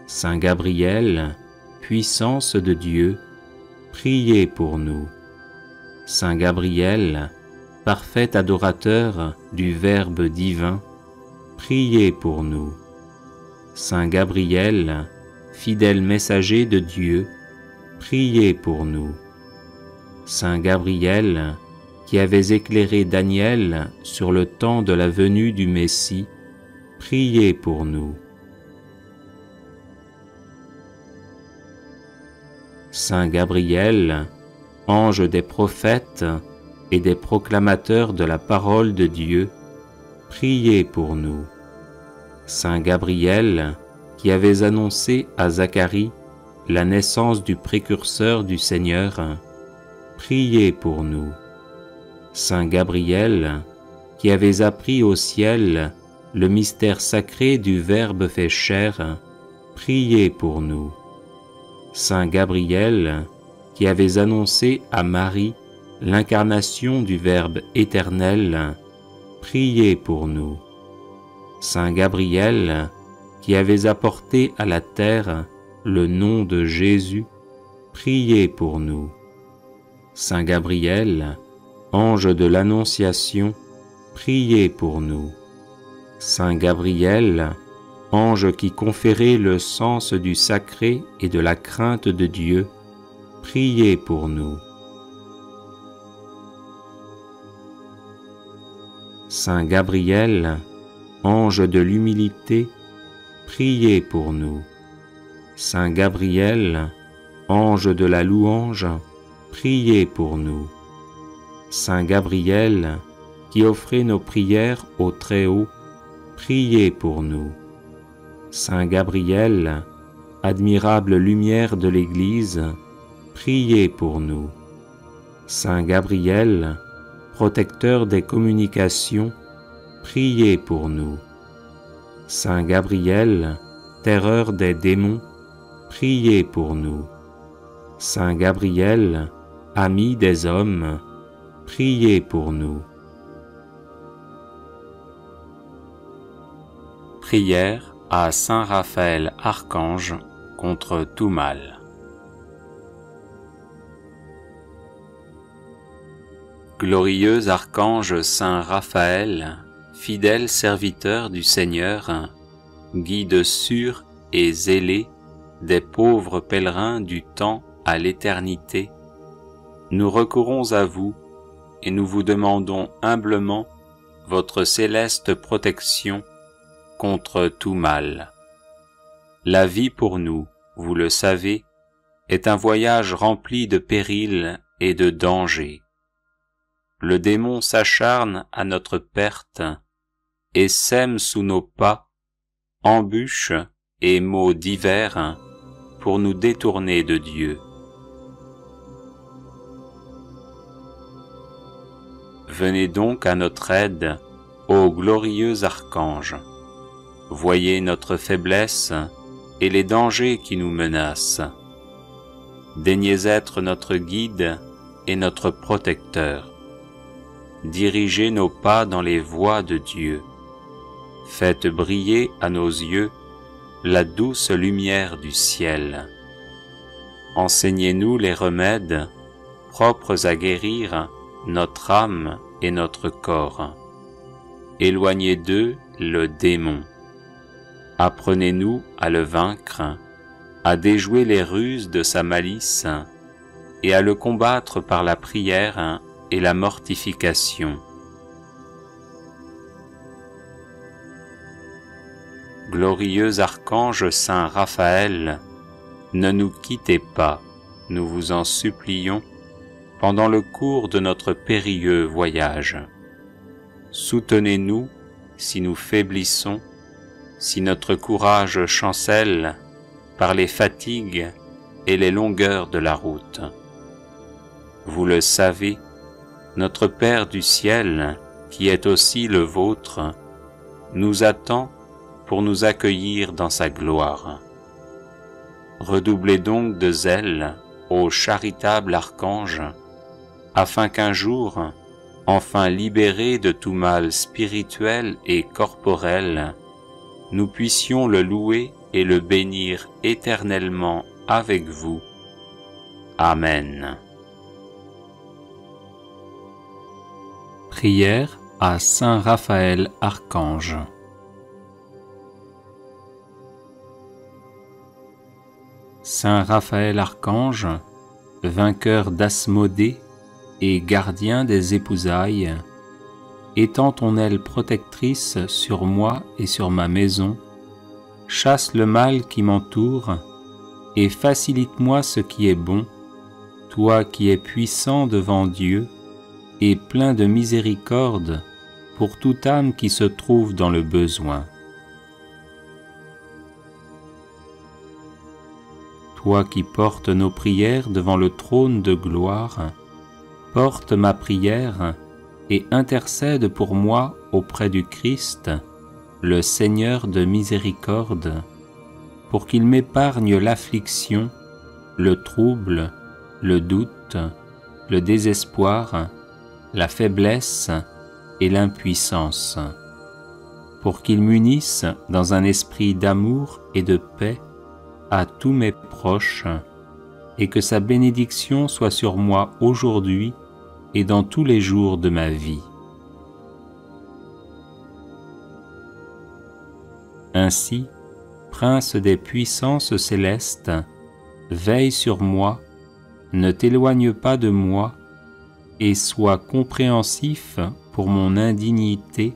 Saint Gabriel, puissance de Dieu, priez pour nous. Saint Gabriel, parfait adorateur du Verbe divin, priez pour nous. Saint Gabriel, fidèle messager de Dieu, priez pour nous. Saint Gabriel, qui avez éclairé Daniel sur le temps de la venue du Messie, priez pour nous. Saint Gabriel, ange des prophètes et des proclamateurs de la parole de Dieu, priez pour nous. Saint Gabriel, qui avez annoncé à Zacharie la naissance du précurseur du Seigneur, priez pour nous. Saint Gabriel, qui avez appris au ciel le mystère sacré du Verbe fait chair, priez pour nous. Saint Gabriel, qui avez annoncé à Marie l'incarnation du Verbe éternel, priez pour nous. Saint Gabriel, qui avez apporté à la terre le nom de Jésus, priez pour nous. Saint Gabriel, ange de l'Annonciation, priez pour nous. Saint Gabriel, ange qui conférait le sens du sacré et de la crainte de Dieu, priez pour nous. Saint Gabriel, ange de l'humilité, priez pour nous. Saint Gabriel, ange de la louange, priez pour nous. Saint Gabriel, qui offrez nos prières au Très-Haut, priez pour nous. Saint Gabriel, admirable lumière de l'Église, priez pour nous. Saint Gabriel, protecteur des communications, priez pour nous. Saint Gabriel, terreur des démons, priez pour nous. Saint Gabriel, ami des hommes, priez pour nous. Prière à Saint Raphaël Archange contre tout mal. Glorieux archange Saint Raphaël, fidèle serviteur du Seigneur, guide sûr et zélé des pauvres pèlerins du temps à l'éternité, nous recourons à vous et nous vous demandons humblement votre céleste protection contre tout mal. La vie pour nous, vous le savez, est un voyage rempli de périls et de dangers. Le démon s'acharne à notre perte et sème sous nos pas embûches et maux divers pour nous détourner de Dieu. Venez donc à notre aide, ô glorieux archange. Voyez notre faiblesse et les dangers qui nous menacent. Daignez être notre guide et notre protecteur. Dirigez nos pas dans les voies de Dieu. Faites briller à nos yeux la douce lumière du ciel. Enseignez-nous les remèdes propres à guérir notre âme et notre corps. Éloignez d'eux le démon. Apprenez-nous à le vaincre, à déjouer les ruses de sa malice et à le combattre par la prière et la mortification. Glorieux archange Saint Raphaël, ne nous quittez pas, nous vous en supplions, pendant le cours de notre périlleux voyage. Soutenez-nous si nous faiblissons, si notre courage chancelle par les fatigues et les longueurs de la route. Vous le savez, notre Père du ciel, qui est aussi le vôtre, nous attend pour nous accueillir dans sa gloire. Redoublez donc de zèle, ô charitable archange, afin qu'un jour, enfin libérés de tout mal spirituel et corporel, nous puissions le louer et le bénir éternellement avec vous. Amen. Prière à Saint Raphaël Archange. Saint Raphaël Archange, vainqueur d'Asmodée et gardien des épousailles, étends ton aile protectrice sur moi et sur ma maison, chasse le mal qui m'entoure et facilite-moi ce qui est bon, toi qui es puissant devant Dieu et plein de miséricorde pour toute âme qui se trouve dans le besoin. Toi qui portes nos prières devant le trône de gloire, porte ma prière et intercède pour moi auprès du Christ, le Seigneur de miséricorde, pour qu'il m'épargne l'affliction, le trouble, le doute le désespoir, la faiblesse et l'impuissance, pour qu'ils m'unissent dans un esprit d'amour et de paix à tous mes proches, et que sa bénédiction soit sur moi aujourd'hui et dans tous les jours de ma vie. Ainsi, Prince des puissances célestes, veille sur moi, ne t'éloigne pas de moi, et sois compréhensif pour mon indignité,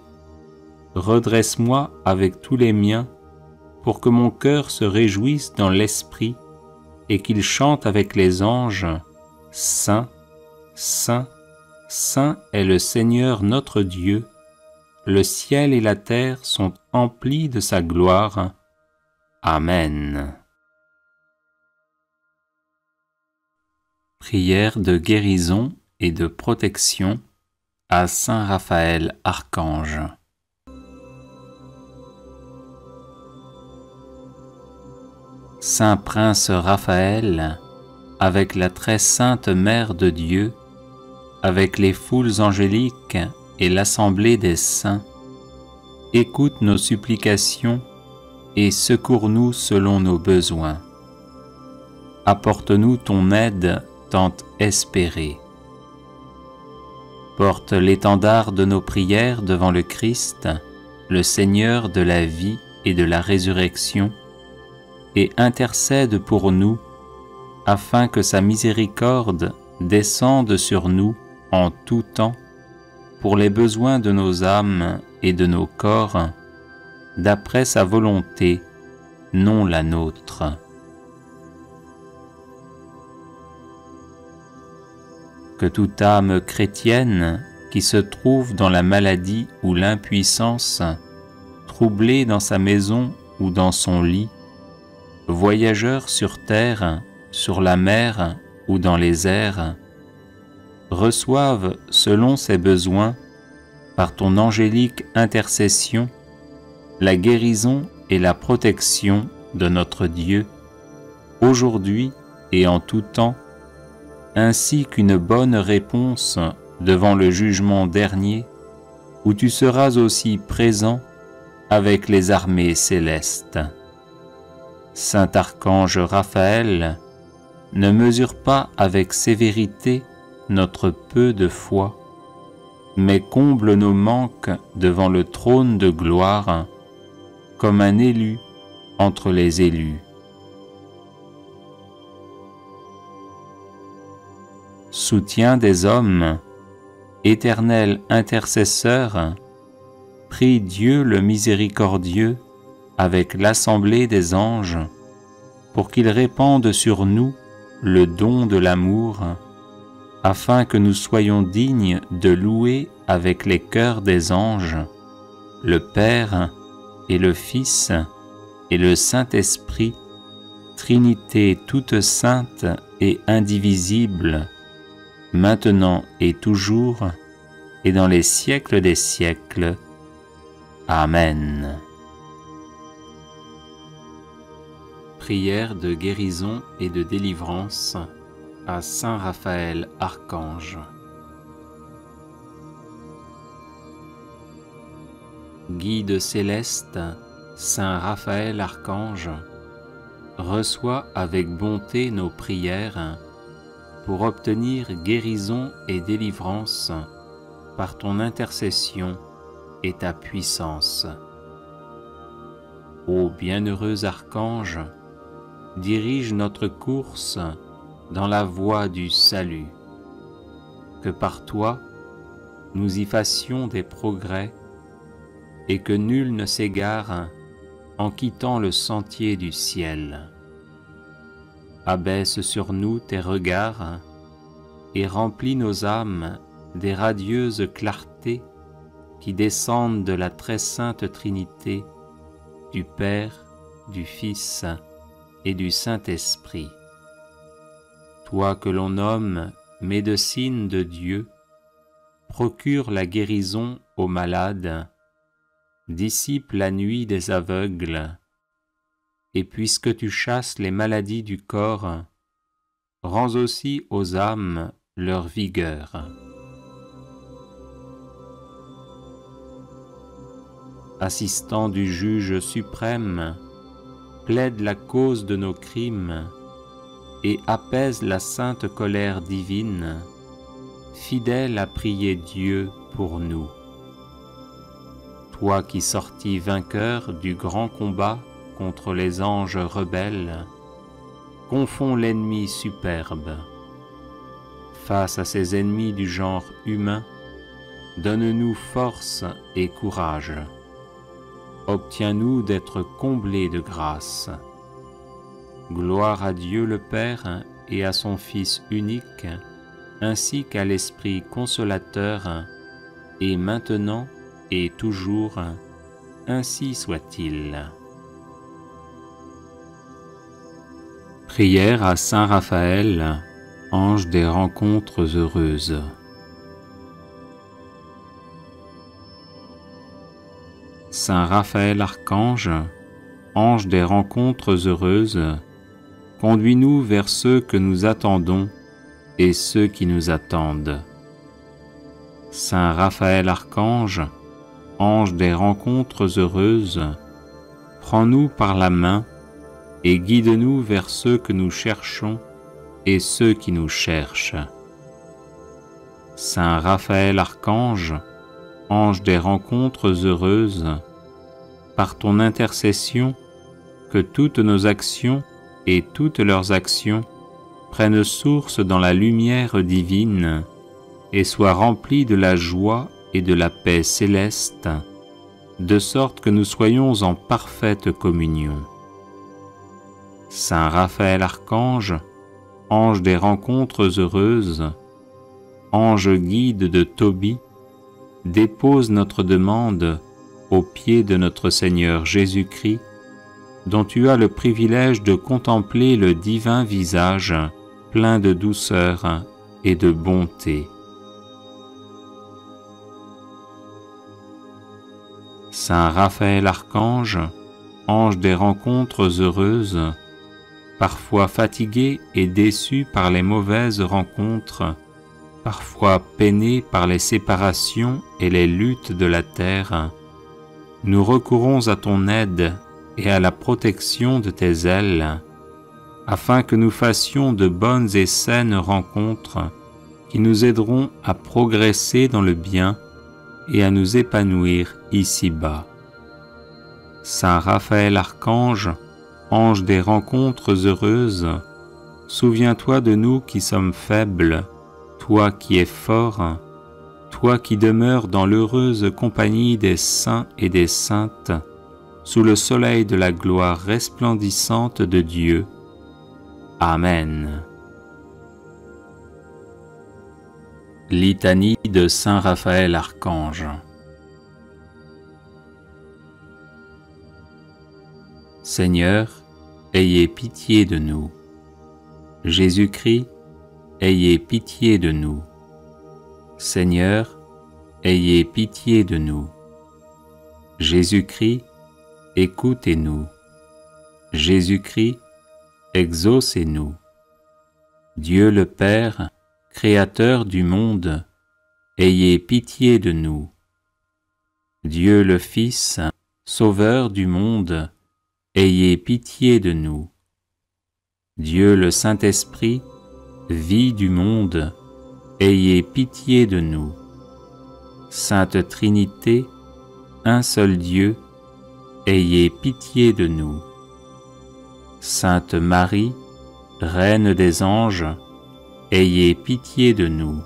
redresse-moi avec tous les miens, pour que mon cœur se réjouisse dans l'esprit, et qu'il chante avec les anges, « Saint, Saint, Saint est le Seigneur notre Dieu, le ciel et la terre sont emplis de sa gloire. Amen. » Prière de guérison et de protection à Saint Raphaël Archange. Saint Prince Raphaël, avec la très sainte Mère de Dieu, avec les foules angéliques et l'assemblée des saints, écoute nos supplications et secours-nous selon nos besoins. Apporte-nous ton aide tant espérée. Porte l'étendard de nos prières devant le Christ, le Seigneur de la vie et de la résurrection, et intercède pour nous, afin que sa miséricorde descende sur nous en tout temps, pour les besoins de nos âmes et de nos corps, d'après sa volonté, non la nôtre. Que toute âme chrétienne qui se trouve dans la maladie ou l'impuissance, troublée dans sa maison ou dans son lit, voyageur sur terre, sur la mer ou dans les airs, reçoive selon ses besoins, par ton angélique intercession, la guérison et la protection de notre Dieu, aujourd'hui et en tout temps, ainsi qu'une bonne réponse devant le jugement dernier, où tu seras aussi présent avec les armées célestes. Saint Archange Raphaël, ne mesure pas avec sévérité notre peu de foi, mais comble nos manques devant le trône de gloire, comme un élu entre les élus. Soutien des hommes, éternel intercesseur, prie Dieu le miséricordieux avec l'assemblée des anges, pour qu'il répande sur nous le don de l'amour, afin que nous soyons dignes de louer avec les chœurs des anges le Père et le Fils et le Saint-Esprit, Trinité toute sainte et indivisible, maintenant et toujours, et dans les siècles des siècles. Amen. Prière de guérison et de délivrance à Saint Raphaël Archange. Guide céleste, Saint Raphaël Archange, reçois avec bonté nos prières pour obtenir guérison et délivrance par ton intercession et ta puissance. Ô bienheureux Archange, dirige notre course dans la voie du salut. Que par toi, nous y fassions des progrès et que nul ne s'égare en quittant le sentier du ciel. Abaisse sur nous tes regards et remplis nos âmes des radieuses clartés qui descendent de la très sainte Trinité, du Père, du Fils et du Saint-Esprit. Toi que l'on nomme médecine de Dieu, procure la guérison aux malades, dissipe la nuit des aveugles, et puisque tu chasses les maladies du corps, rends aussi aux âmes leur vigueur. Assistant du juge suprême, plaide la cause de nos crimes et apaise la sainte colère divine, fidèle à prier Dieu pour nous. Toi qui sortis vainqueur du grand combat contre les anges rebelles, confonds l'ennemi superbe. Face à ces ennemis du genre humain, donne-nous force et courage. Obtiens-nous d'être comblés de grâce. Gloire à Dieu le Père et à son Fils unique, ainsi qu'à l'Esprit consolateur, et maintenant et toujours, ainsi soit-il. Prière à Saint Raphaël, ange des rencontres heureuses. Saint Raphaël Archange, ange des rencontres heureuses, conduis-nous vers ceux que nous attendons et ceux qui nous attendent. Saint Raphaël Archange, ange des rencontres heureuses, prends-nous par la main et guide-nous vers ceux que nous cherchons et ceux qui nous cherchent. Saint Raphaël Archange, ange des rencontres heureuses, par ton intercession, que toutes nos actions et toutes leurs actions prennent source dans la lumière divine et soient remplies de la joie et de la paix céleste, de sorte que nous soyons en parfaite communion. Saint Raphaël Archange, ange des rencontres heureuses, ange guide de Tobie, dépose notre demande aux pieds de notre Seigneur Jésus-Christ, dont tu as le privilège de contempler le divin visage plein de douceur et de bonté. Saint Raphaël Archange, ange des rencontres heureuses, parfois fatigué et déçu par les mauvaises rencontres, parfois peiné par les séparations et les luttes de la terre, nous recourons à ton aide et à la protection de tes ailes, afin que nous fassions de bonnes et saines rencontres qui nous aideront à progresser dans le bien et à nous épanouir ici-bas. Saint Raphaël Archange, ange des rencontres heureuses, souviens-toi de nous qui sommes faibles, toi qui es fort, toi qui demeures dans l'heureuse compagnie des saints et des saintes, sous le soleil de la gloire resplendissante de Dieu. Amen. Litanie de Saint Raphaël Archange. Seigneur, ayez pitié de nous. Jésus-Christ, ayez pitié de nous. Seigneur, ayez pitié de nous. Jésus-Christ, écoutez-nous. Jésus-Christ, exaucez-nous. Dieu le Père, Créateur du monde, ayez pitié de nous. Dieu le Fils, Sauveur du monde, ayez pitié de nous. Dieu le Saint-Esprit, vie du monde, ayez pitié de nous. Sainte Trinité, un seul Dieu, ayez pitié de nous. Sainte Marie, Reine des anges, ayez pitié de nous.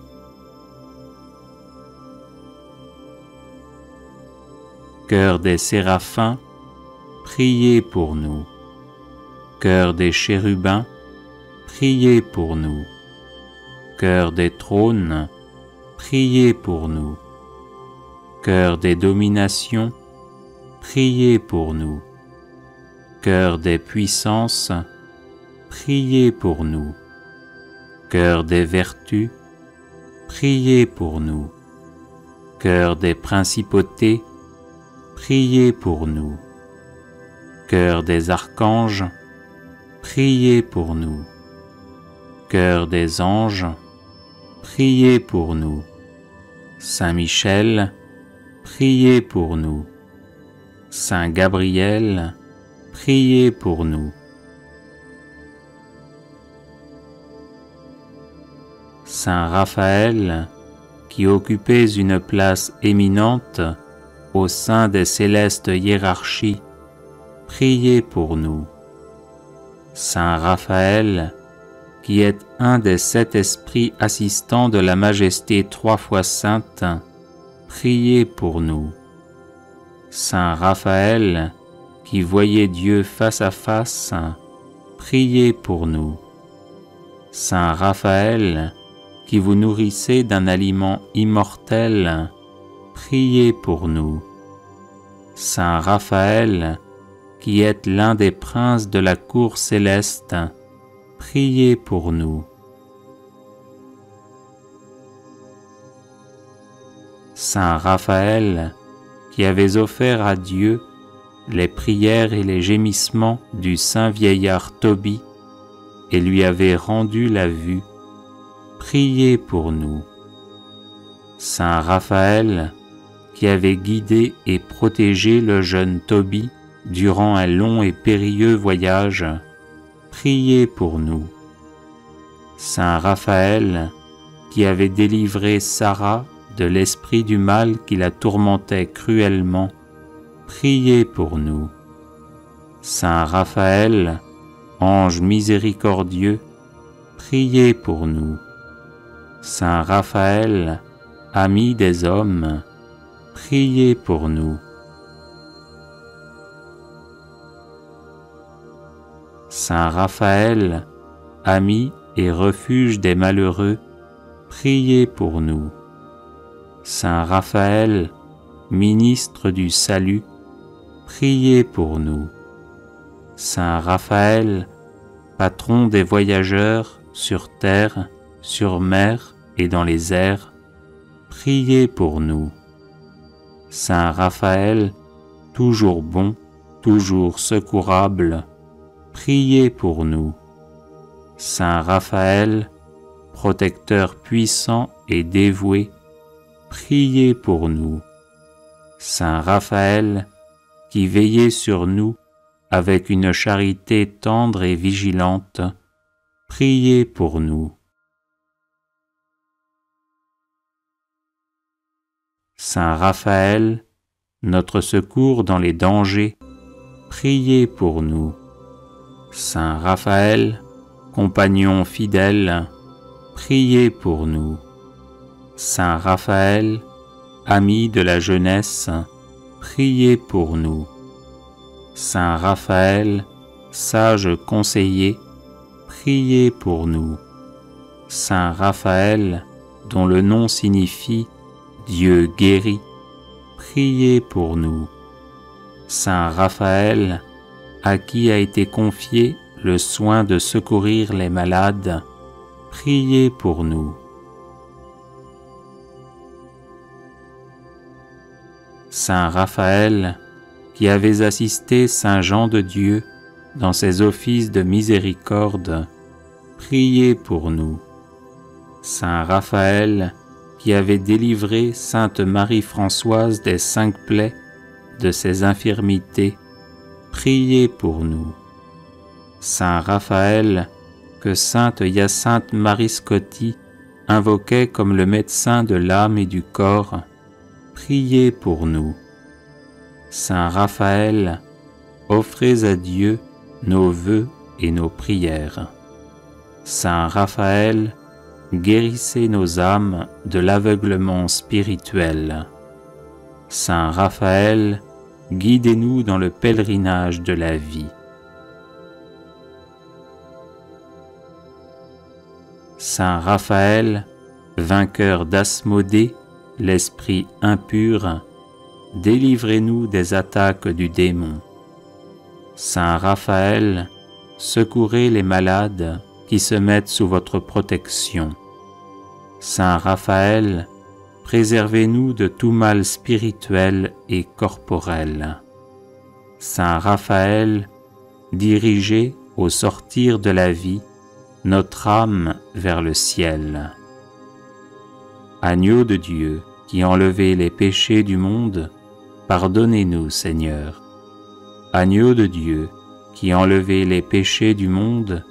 Chœur des séraphins, priez pour nous. Chœur des chérubins, priez pour nous. Chœur des trônes, priez pour nous. Chœur des dominations, priez pour nous. Chœur des puissances, priez pour nous. Chœur des vertus, priez pour nous. Chœur des principautés, priez pour nous. Chœur des archanges, priez pour nous. Chœur des anges, priez pour nous. Saint Michel, priez pour nous. Saint Gabriel, priez pour nous. Saint Raphaël, qui occupez une place éminente au sein des célestes hiérarchies, priez pour nous. Saint Raphaël, qui êtes un des 7 esprits assistants de la Majesté 3 fois sainte, priez pour nous. Saint Raphaël, qui voyez Dieu face à face, priez pour nous. Saint Raphaël, qui vous nourrissez d'un aliment immortel, priez pour nous. Saint Raphaël, qui êtes l'un des princes de la cour céleste, priez pour nous. Saint Raphaël, qui avez offert à Dieu les prières et les gémissements du saint vieillard Tobie et lui avez rendu la vue, priez pour nous. Saint Raphaël, qui avez guidé et protégé le jeune Tobie durant un long et périlleux voyage, priez pour nous. Saint Raphaël, qui avez délivré Sarah de l'esprit du mal qui la tourmentait cruellement, priez pour nous. Saint Raphaël, ange miséricordieux, priez pour nous. Saint Raphaël, ami des hommes, priez pour nous. Saint Raphaël, ami et refuge des malheureux, priez pour nous. Saint Raphaël, ministre du salut, priez pour nous. Saint Raphaël, patron des voyageurs sur terre, sur mer et dans les airs, priez pour nous. Saint Raphaël, toujours bon, toujours secourable, priez pour nous. Saint Raphaël, protecteur puissant et dévoué, priez pour nous. Saint Raphaël, qui veillez sur nous avec une charité tendre et vigilante, priez pour nous. Saint Raphaël, notre secours dans les dangers, priez pour nous. Saint Raphaël, compagnon fidèle, priez pour nous. Saint Raphaël, ami de la jeunesse, priez pour nous. Saint Raphaël, sage conseiller, priez pour nous. Saint Raphaël, dont le nom signifie Dieu guérit, priez pour nous. Saint Raphaël, à qui a été confié le soin de secourir les malades, priez pour nous. Saint Raphaël, qui avez assisté Saint Jean de Dieu dans ses offices de miséricorde, priez pour nous. Saint Raphaël, qui avez délivré Sainte Marie-Françoise des 5 plaies de ses infirmités, priez pour nous. Saint Raphaël, que Sainte Hyacinthe Marie Scotti invoquait comme le médecin de l'âme et du corps, priez pour nous. Saint Raphaël, offrez à Dieu nos vœux et nos prières. Saint Raphaël, guérissez nos âmes de l'aveuglement spirituel. Saint Raphaël, guidez-nous dans le pèlerinage de la vie. Saint Raphaël, vainqueur d'Asmodée, l'esprit impur, délivrez-nous des attaques du démon. Saint Raphaël, secourez les malades qui se mettent sous votre protection. Saint Raphaël, préservez-nous de tout mal spirituel et corporel. Saint Raphaël, dirigez au sortir de la vie notre âme vers le ciel. Agneau de Dieu, qui enlevez les péchés du monde, pardonnez-nous, Seigneur. Agneau de Dieu, qui enlevez les péchés du monde,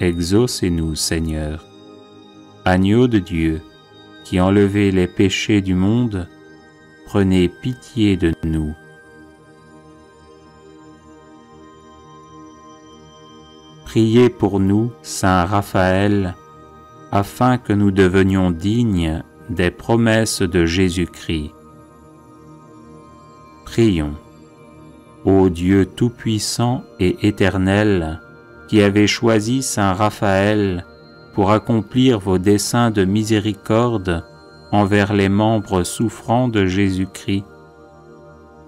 exaucez-nous, Seigneur. Agneau de Dieu, qui enlevez les péchés du monde, prenez pitié de nous. Priez pour nous, Saint Raphaël, afin que nous devenions dignes des promesses de Jésus-Christ. Prions. Ô Dieu tout-puissant et éternel, qui avez choisi Saint Raphaël pour accomplir vos desseins de miséricorde envers les membres souffrants de Jésus-Christ,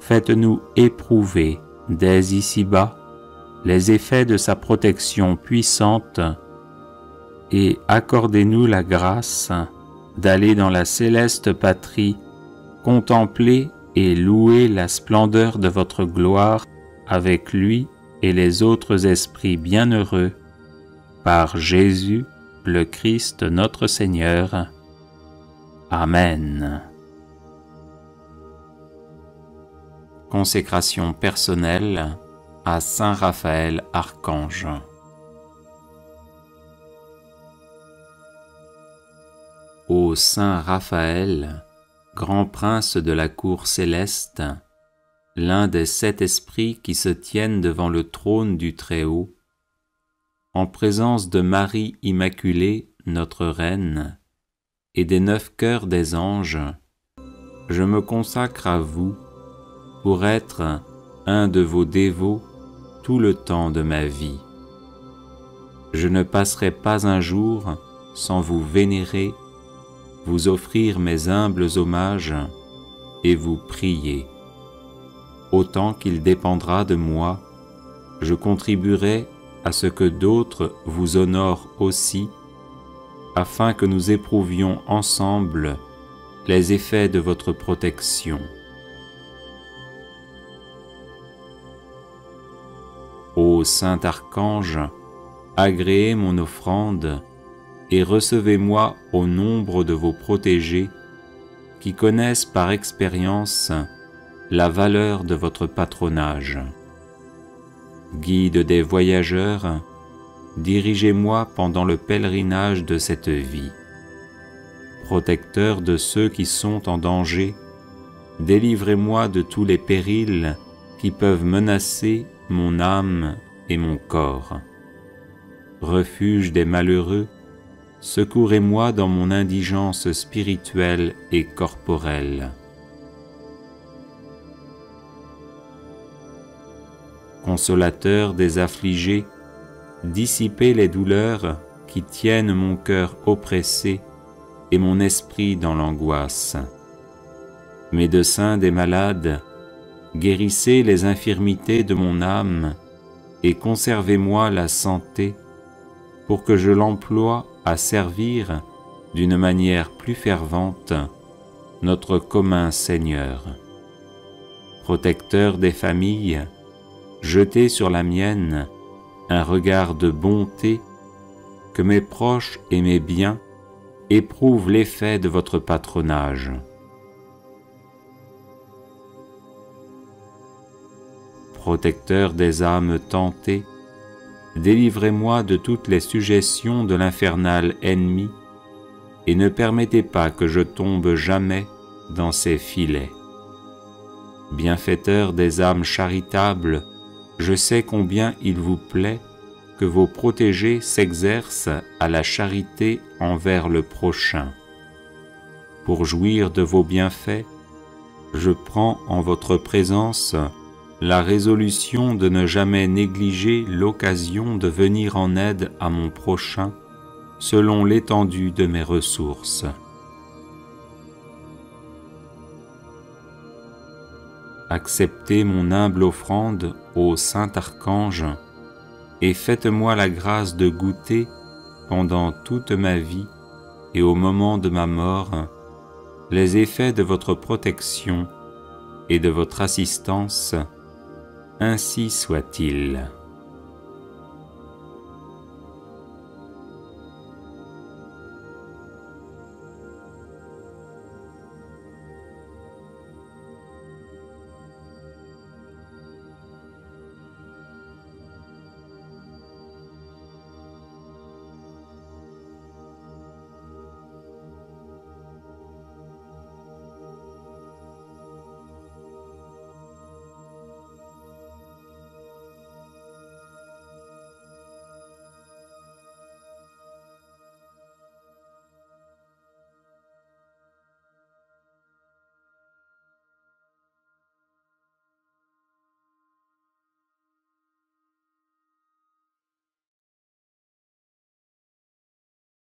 faites-nous éprouver dès ici-bas les effets de sa protection puissante et accordez-nous la grâce d'aller dans la céleste patrie, contempler et louer la splendeur de votre gloire avec lui et les autres esprits bienheureux, par Jésus le Christ notre Seigneur. Amen. Consécration personnelle à Saint Raphaël Archange. Ô Saint Raphaël, grand prince de la cour céleste, l'un des 7 esprits qui se tiennent devant le trône du Très-Haut, en présence de Marie Immaculée, notre Reine, et des 9 cœurs des anges, je me consacre à vous pour être un de vos dévots tout le temps de ma vie. Je ne passerai pas un jour sans vous vénérer, vous offrir mes humbles hommages et vous prier. Autant qu'il dépendra de moi, je contribuerai à ce que d'autres vous honorent aussi, afin que nous éprouvions ensemble les effets de votre protection. Ô Saint Archange, agréez mon offrande et recevez-moi au nombre de vos protégés qui connaissent par expérience la valeur de votre patronage. Guide des voyageurs, dirigez-moi pendant le pèlerinage de cette vie. Protecteur de ceux qui sont en danger, délivrez-moi de tous les périls qui peuvent menacer mon âme et mon corps. Refuge des malheureux, secourez-moi dans mon indigence spirituelle et corporelle. Consolateur des affligés, dissipez les douleurs qui tiennent mon cœur oppressé et mon esprit dans l'angoisse. Médecin des malades, guérissez les infirmités de mon âme et conservez-moi la santé pour que je l'emploie à servir d'une manière plus fervente notre commun Seigneur. Protecteur des familles, jetez sur la mienne un regard de bonté, que mes proches et mes biens éprouvent l'effet de votre patronage. Protecteur des âmes tentées, délivrez-moi de toutes les suggestions de l'infernal ennemi et ne permettez pas que je tombe jamais dans ses filets. Bienfaiteur des âmes charitables, je sais combien il vous plaît que vos protégés s'exercent à la charité envers le prochain. Pour jouir de vos bienfaits, je prends en votre présence la résolution de ne jamais négliger l'occasion de venir en aide à mon prochain selon l'étendue de mes ressources. Acceptez mon humble offrande ô Saint Archange et faites-moi la grâce de goûter pendant toute ma vie et au moment de ma mort les effets de votre protection et de votre assistance, ainsi soit-il.